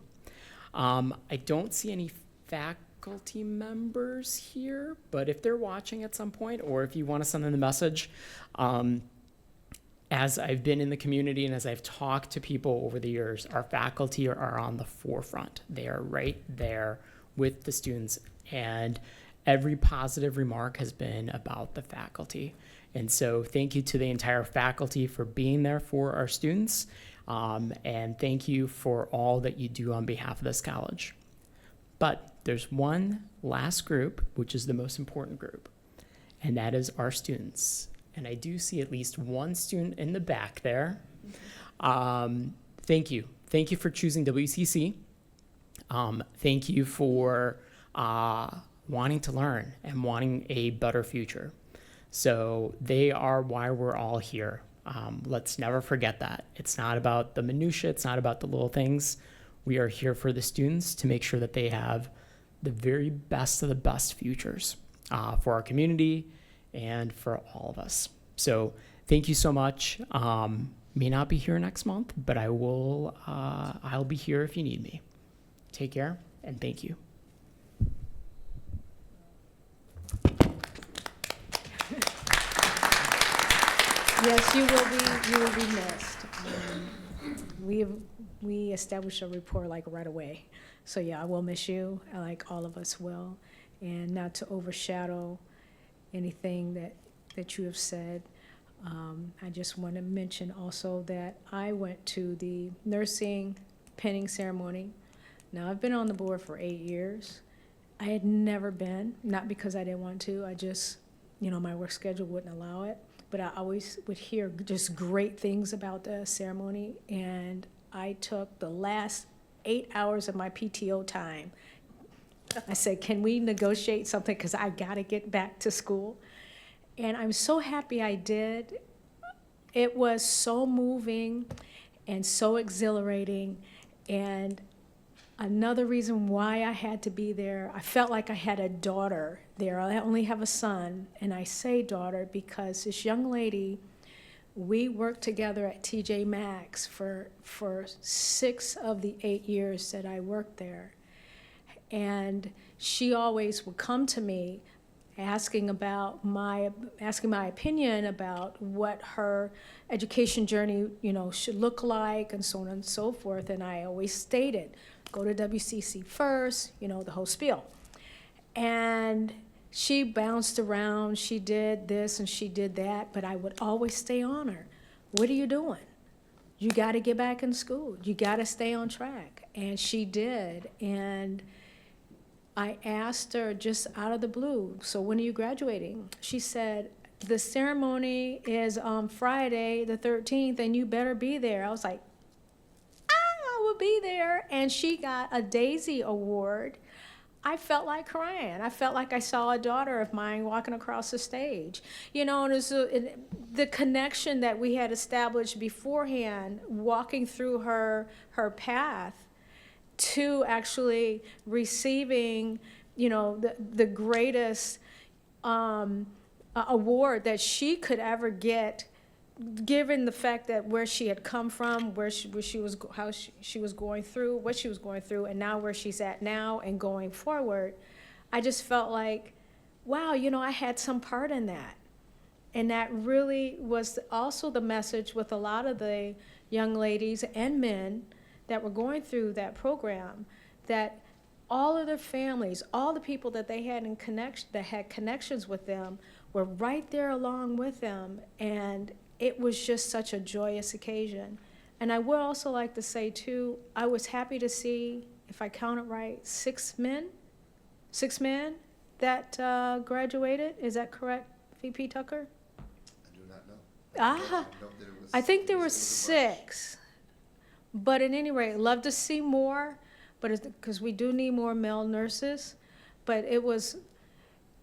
I don't see any faculty members here, but if they're watching at some point, or if you want to send them a message, as I've been in the community and as I've talked to people over the years, our faculty are on the forefront. They are right there with the students, and every positive remark has been about the faculty. And so thank you to the entire faculty for being there for our students, and thank you for all that you do on behalf of this college. But there's one last group, which is the most important group, and that is our students. And I do see at least one student in the back there. Thank you. Thank you for choosing WCC. Thank you for wanting to learn and wanting a better future. So they are why we're all here. Let's never forget that. It's not about the minutia. It's not about the little things. We are here for the students to make sure that they have the very best of the best futures for our community and for all of us. So thank you so much. May not be here next month, but I'll be here if you need me. Take care, and thank you. Yes, you will be missed. We established a rapport like right away. So yeah, I will miss you, like all of us will. And not to overshadow anything that you have said, I just want to mention also that I went to the nursing pinning ceremony. Now, I've been on the board for 8 years. I had never been, not because I didn't want to, I just, my work schedule wouldn't allow it. But I always would hear just great things about the ceremony, and I took the last 8 hours of my PTO time. I said, can we negotiate something, because I got to get back to school. And I'm so happy I did. It was so moving and so exhilarating. And another reason why I had to be there, I felt like I had a daughter there. I only have a son, and I say daughter because this young lady, we worked together at TJ Maxx for 6 of the 8 years that I worked there. And she always would come to me asking my opinion about what her education journey, should look like, and so on and so forth. And I always stated, go to WCC first, the whole spiel. And she bounced around, she did this and she did that, but I would always stay on her. What are you doing? You got to get back in school. You got to stay on track. And she did. And I asked her just out of the blue, so when are you graduating? She said, the ceremony is on Friday the 13th, and you better be there. I was like, I will be there. And she got a Daisy Award. I felt like crying. I felt like I saw a daughter of mine walking across the stage. And it was the connection that we had established beforehand, walking through her path, to actually receiving, the greatest award that she could ever get, given the fact that where she had come from, what she was going through, and now where she's at now and going forward. I just felt like, wow, I had some part in that. And that really was also the message with a lot of the young ladies and men that were going through that program, that all of their families, all the people that they had that had connections with them, were right there along with them, and it was just such a joyous occasion. And I would also like to say too, I was happy to see, if I count it right, 6 men that graduated. Is that correct, VP Tucker? I do not know. I think there were 6. But at any rate, love to see more, but because we do need more male nurses. But it was,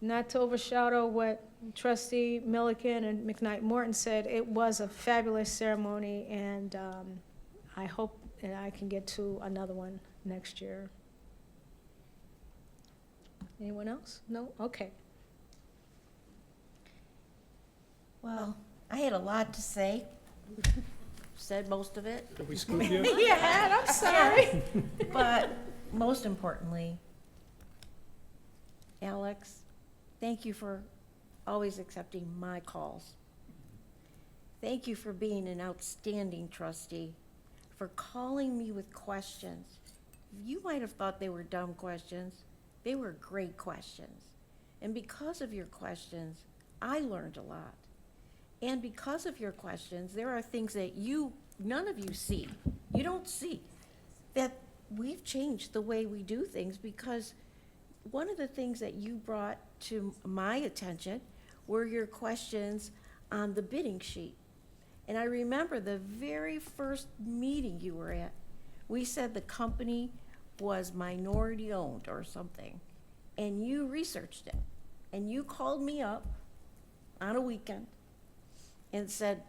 not to overshadow what Trustee Milliken and McKnight Morton said, it was a fabulous ceremony, and I hope that I can get to another one next year. Anyone else? No? Okay. Well, I had a lot to say. Said most of it. Did we scoop you? Yeah, I'm sorry. But most importantly, Alex, thank you for always accepting my calls. Thank you for being an outstanding trustee, for calling me with questions. You might have thought they were dumb questions. They were great questions. And because of your questions, I learned a lot. And because of your questions, there are things that none of you see. You don't see that we've changed the way we do things, because one of the things that you brought to my attention were your questions on the bidding sheet. And I remember the very first meeting you were at, we said the company was minority owned or something, and you researched it. And you called me up on a weekend and said,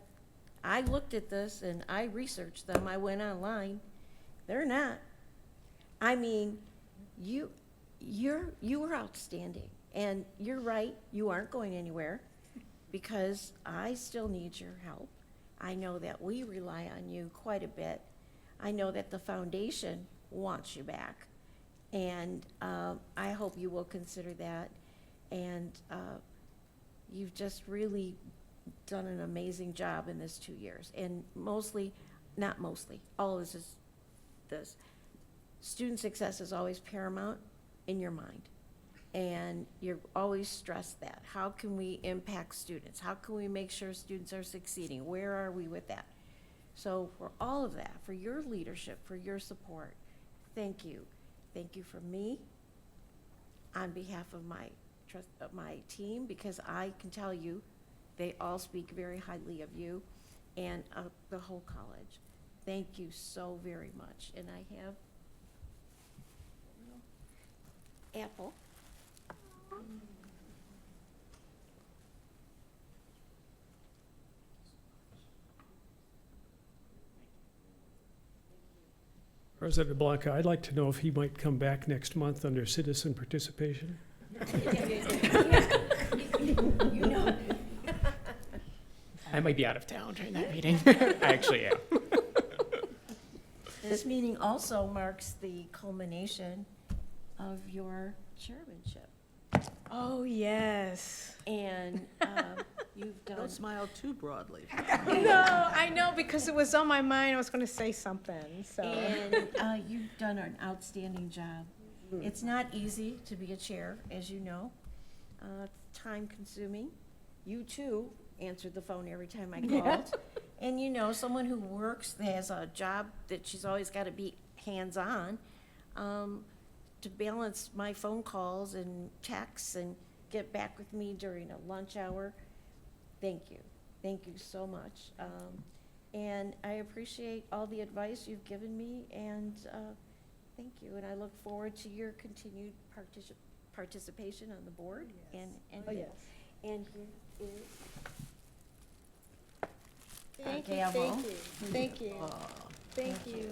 I looked at this and I researched them. I went online. They're not. I mean, you were outstanding. And you're right, you aren't going anywhere, because I still need your help. I know that we rely on you quite a bit. I know that the foundation wants you back. And I hope you will consider that. And you've just really done an amazing job in this 2 years. And all of this is this. Student success is always paramount in your mind. And you always stress that. How can we impact students? How can we make sure students are succeeding? Where are we with that? So for all of that, for your leadership, for your support, thank you. Thank you from me on behalf of my team, because I can tell you, they all speak very highly of you and of the whole college. Thank you so very much. And I have apple. President Blanca, I'd like to know if he might come back next month under citizen participation. You know. I might be out of town during that meeting. I actually am. This meeting also marks the culmination of your chairmanship. Oh, yes. And you've done. Don't smile too broadly. No, I know, because it was on my mind. I was going to say something, so. And you've done an outstanding job. It's not easy to be a chair, as you know. It's time consuming. You too answered the phone every time I called. And you know, someone who works, has a job that she's always got to be hands-on, to balance my phone calls and texts and get back with me during a lunch hour. Thank you. Thank you so much. And I appreciate all the advice you've given me, and thank you. And I look forward to your continued participation on the board. Yes. And Oh, yes. And here is Thank you, gavel. thank you, thank you, Oh, thank you.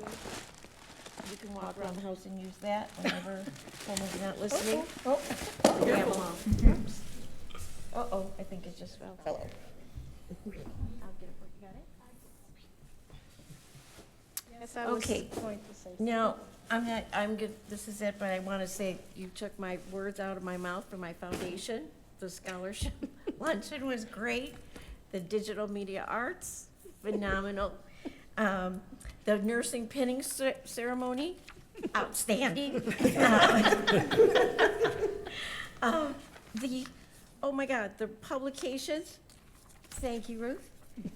you can walk around the house and use that whenever someone's not listening. Oh, Gavel. Oops. Uh-oh, I think it just fell. I'll get it for you. Got it? yes, I was Okay. going to say something. Now, I'm good, this is it, but I want to say, you took my words out of my mouth for my foundation. The scholarship luncheon was great. The digital media arts, phenomenal. The nursing pinning ceremony, outstanding. Oh my God, the publications, thank you, Ruth.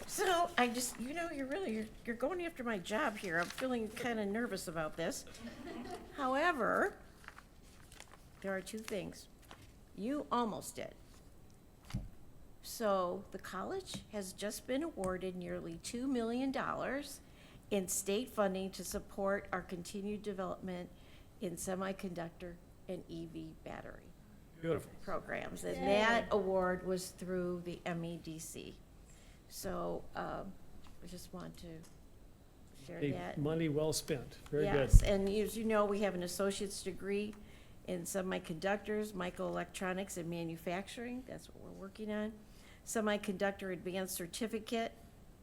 So I just, you know, you're going after my job here. I'm feeling kind of nervous about this. However, there are two things. You almost did. So the college has just been awarded nearly $2 million in state funding to support our continued development in semiconductor and EV battery Beautiful. programs. And that award was through the MEDC. So I just want to share Hey, that. money well spent. Very good. Yes, and as you know, we have an associate's degree in semiconductors, microelectronics, and manufacturing. That's what we're working on. Semiconductor advanced certificate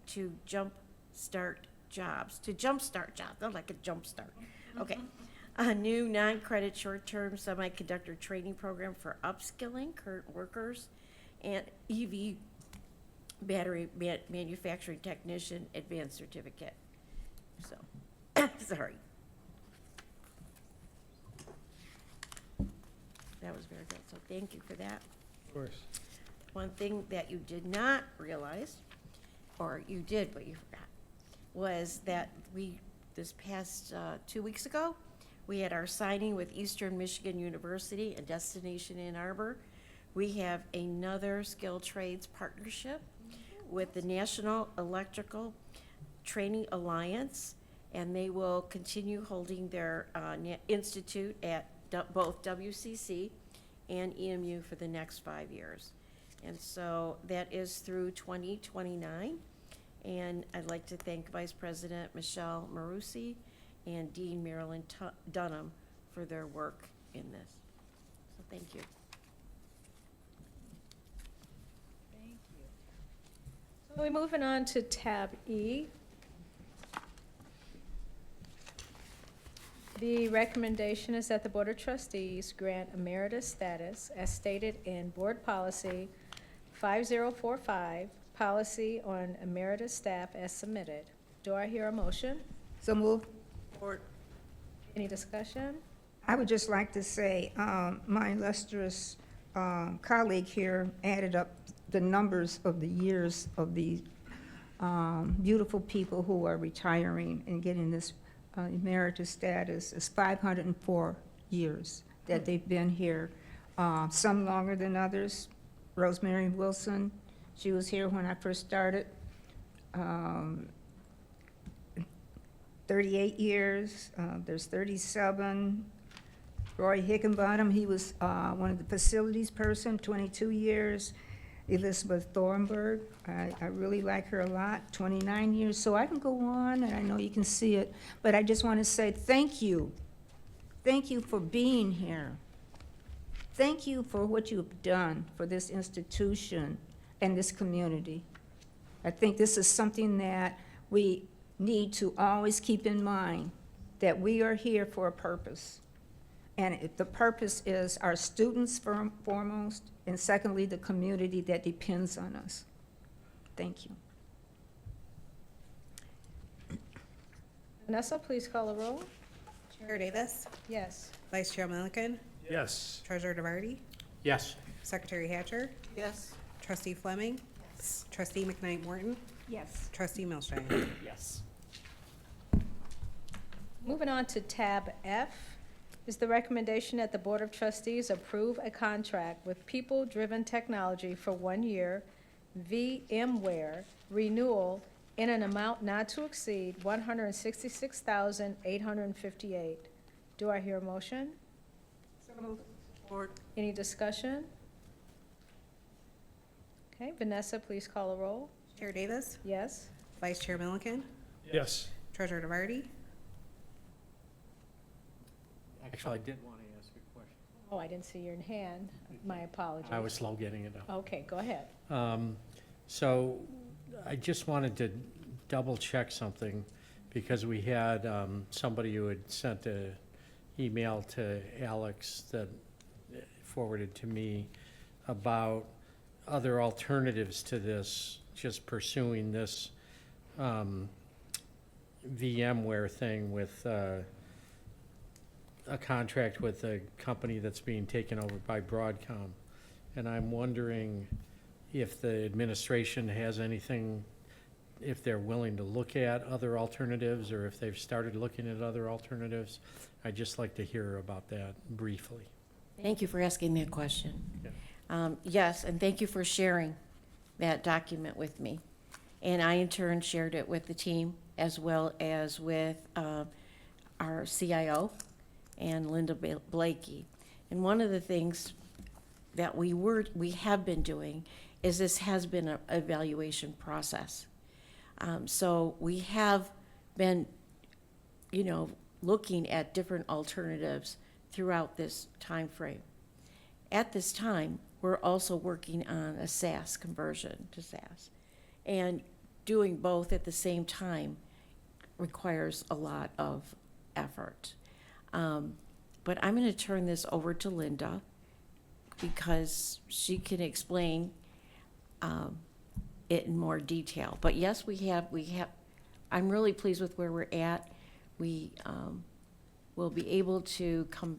to jumpstart jobs. Not like a jump start. Okay. A new non-credit short-term semiconductor training program for upskilling current workers, and EV battery manufacturing technician advanced certificate. So, sorry. That was very good, so thank you for that. Of course. One thing that you did not realize, or you did but you forgot, was that this past 2 weeks ago, we had our signing with Eastern Michigan University and Destination Ann Arbor. We have another skilled trades partnership with the National Electrical Training Alliance, and they will continue holding their institute at both WCC and EMU for the next 5 years. And so that is through 2029. And I'd like to thank Vice President Michelle Marusi and Dean Marilyn Dunham for their work in this. So thank you. Thank you. So we're moving on to tab E. The recommendation is that the Board of Trustees grant emeritus status as stated in Board Policy 5045, Policy on Emeritus Staff as submitted. Do I hear a motion? So move. Or Any discussion? I would just like to say, my illustrious colleague here added up the numbers of the years of the beautiful people who are retiring and getting this emeritus status. Is 504 years that they've been here, some longer than others. Rosemary Wilson, she was here when I first started. 38 years, there's 37. Roy Higginbottom, he was one of the facilities person, 22 years. Elizabeth Thornburg, I really like her a lot, 29 years. So I can go on, and I know you can see it, but I just want to say thank you. Thank you for being here. Thank you for what you've done for this institution and this community. I think this is something that we need to always keep in mind, that we are here for a purpose. And the purpose is our students foremost, and secondly, the community that depends on us. Thank you. Vanessa, please call the roll. Chair Davis, Yes. Vice Chair Milliken, Yes. Treasurer DeVarty, Yes. Secretary Hatcher, Yes. Trustee Fleming, Trustee McKnight Morton, Yes. Trustee Milstein. Yes. Moving on to tab F, is the recommendation that the Board of Trustees approve a contract with People Driven Technology for 1 year VMware renewal in an amount not to exceed $166,858. Do I hear a motion? Support. Any discussion? Okay, Vanessa, please call the roll. Chair Davis, Yes? Vice Chair Milliken, Yes. Treasurer DeVarty, Actually, I did want to ask a question. Oh, I didn't see your hand. My apologies. I was slow getting it up. Okay, go ahead. So I just wanted to double check something, because we had somebody who had sent an email to Alex that forwarded to me about other alternatives to this, just pursuing this VMware thing with a contract with a company that's being taken over by Broadcom. And I'm wondering if the administration has anything, if they're willing to look at other alternatives, or if they've started looking at other alternatives. I'd just like to hear about that briefly. Thank you for asking that question. Yeah. Yes, and thank you for sharing that document with me. And I in turn shared it with the team, as well as with our CIO and Linda Blakey. And one of the things that we have been doing is this has been an evaluation process. So we have been, looking at different alternatives throughout this time frame. At this time, we're also working on a SaaS conversion to SaaS. And doing both at the same time requires a lot of effort. But I'm going to turn this over to Linda, because she can explain it in more detail. But yes, we have, I'm really pleased with where we're at. We will be able to come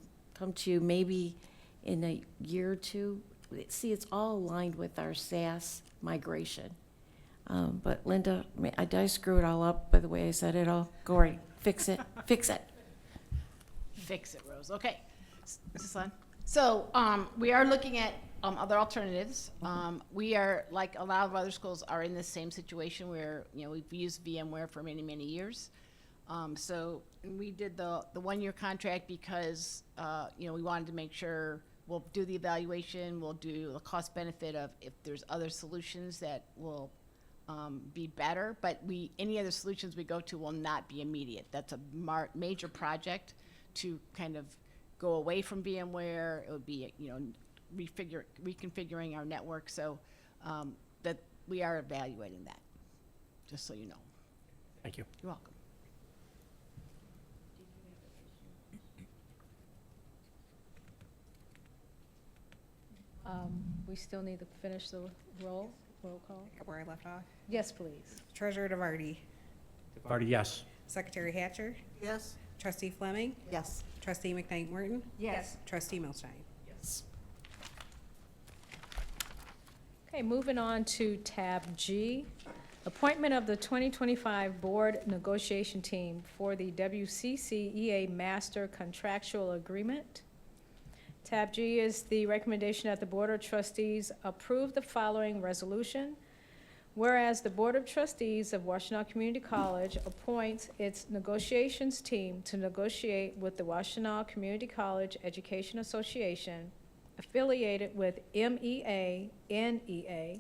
to you maybe in a year or two. See, it's all aligned with our SaaS migration. But Linda, did I screw it all up by the way I said it all? Go right, fix it, fix it. Fix it, Rose. Okay. Is this on? So we are looking at other alternatives. We are, like a lot of other schools, are in the same situation where, we've used VMware for many, many years. So we did the 1 year contract because, we wanted to make sure we'll do the evaluation, we'll do the cost benefit of if there's other solutions that will be better, but any other solutions we go to will not be immediate. That's a major project to kind of go away from VMware. It would be, reconfiguring our network. So that we are evaluating that, just so you know. Thank you. You're welcome. We still need to finish the roll call. Where I left off. Yes, please. Treasurer DeVarty, DeVarty, yes. Secretary Hatcher, Yes. Trustee Fleming? Yes. Trustee McKnight Morton? Yes. Trustee Milstein? Yes. Okay, moving on to tab G, appointment of the 2025 Board Negotiation Team for the WCC EA Master Contractual Agreement. Tab G is the recommendation that the Board of Trustees approve the following resolution. Whereas the Board of Trustees of Washtenaw Community College appoints its negotiations team to negotiate with the Washtenaw Community College Education Association, affiliated with MEA, NEA,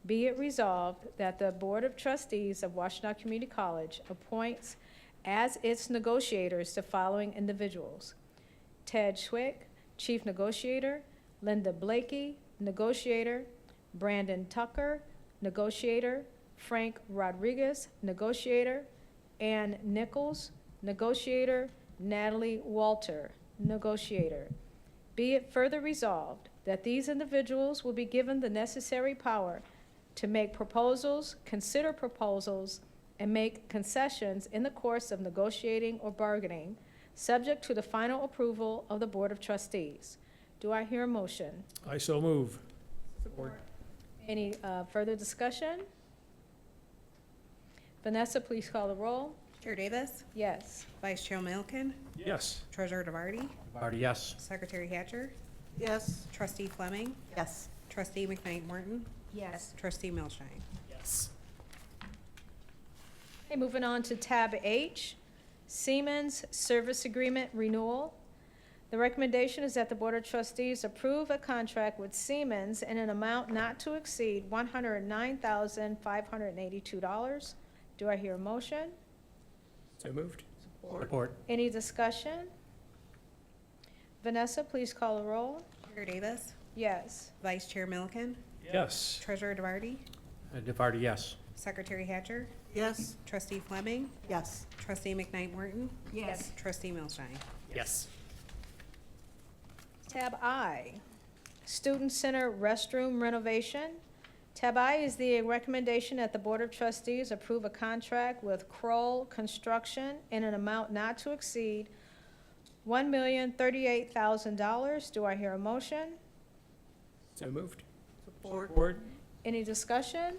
be it resolved that the Board of Trustees of Washtenaw Community College appoints as its negotiators the following individuals: Ted Schwick, Chief Negotiator; Linda Blakey, Negotiator; Brandon Tucker, Negotiator; Frank Rodriguez, Negotiator; Ann Nichols, Negotiator; Natalie Walter, Negotiator. Be it further resolved that these individuals will be given the necessary power to make proposals, consider proposals, and make concessions in the course of negotiating or bargaining, subject to the final approval of the Board of Trustees. Do I hear a motion? I so move. Any further discussion? Vanessa, please call the roll. Chair Davis? Yes. Vice Chair Milken? Yes. Treasurer DeVarty? DeVarty, yes. Secretary Hatcher? Yes. Trustee Fleming? Yes. Trustee McKnight Morton? Yes. Trustee Milstein? Yes. Okay, moving on to tab H, Siemens Service Agreement Renewal. The recommendation is that the Board of Trustees approve a contract with Siemens in an amount not to exceed $109,582. Do I hear a motion? So moved. Support. Any discussion? Vanessa, please call the roll. Chair Davis? Yes. Vice Chair Milken? Yes. Treasurer DeVarty? DeVarty, yes. Secretary Hatcher? Yes. Trustee Fleming? Yes. Trustee McKnight Morton? Yes. Trustee Milstein? Yes. Tab I, Student Center Restroom Renovation. Tab I is the recommendation that the Board of Trustees approve a contract with Kroll Construction in an amount not to exceed $1,038,000. Do I hear a motion? So moved. Support. Any discussion?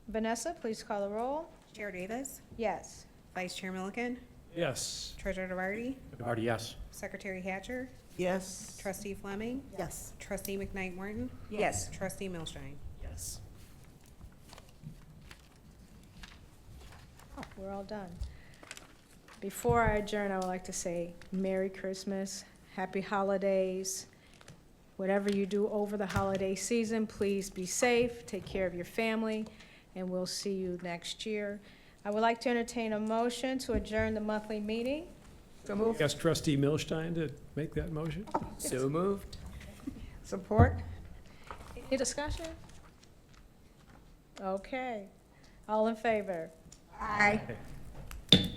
Vanessa, please call the roll. Chair Davis? Yes. Vice Chair Milliken? Yes. Treasurer DeVarty? DeVarty, yes. Secretary Hatcher? Yes. Trustee Fleming? Yes. Trustee McKnight Morton? Yes. Trustee Milstein? Yes. Oh, we're all done. Before I adjourn, I would like to say Merry Christmas, Happy Holidays. Whatever you do over the holiday season, please be safe, take care of your family, and we'll see you next year. I would like to entertain a motion to adjourn the monthly meeting. So moved. Ask Trustee Milstein to make that motion. So moved. Support? Any discussion? Okay. All in favor? Aye. Okay.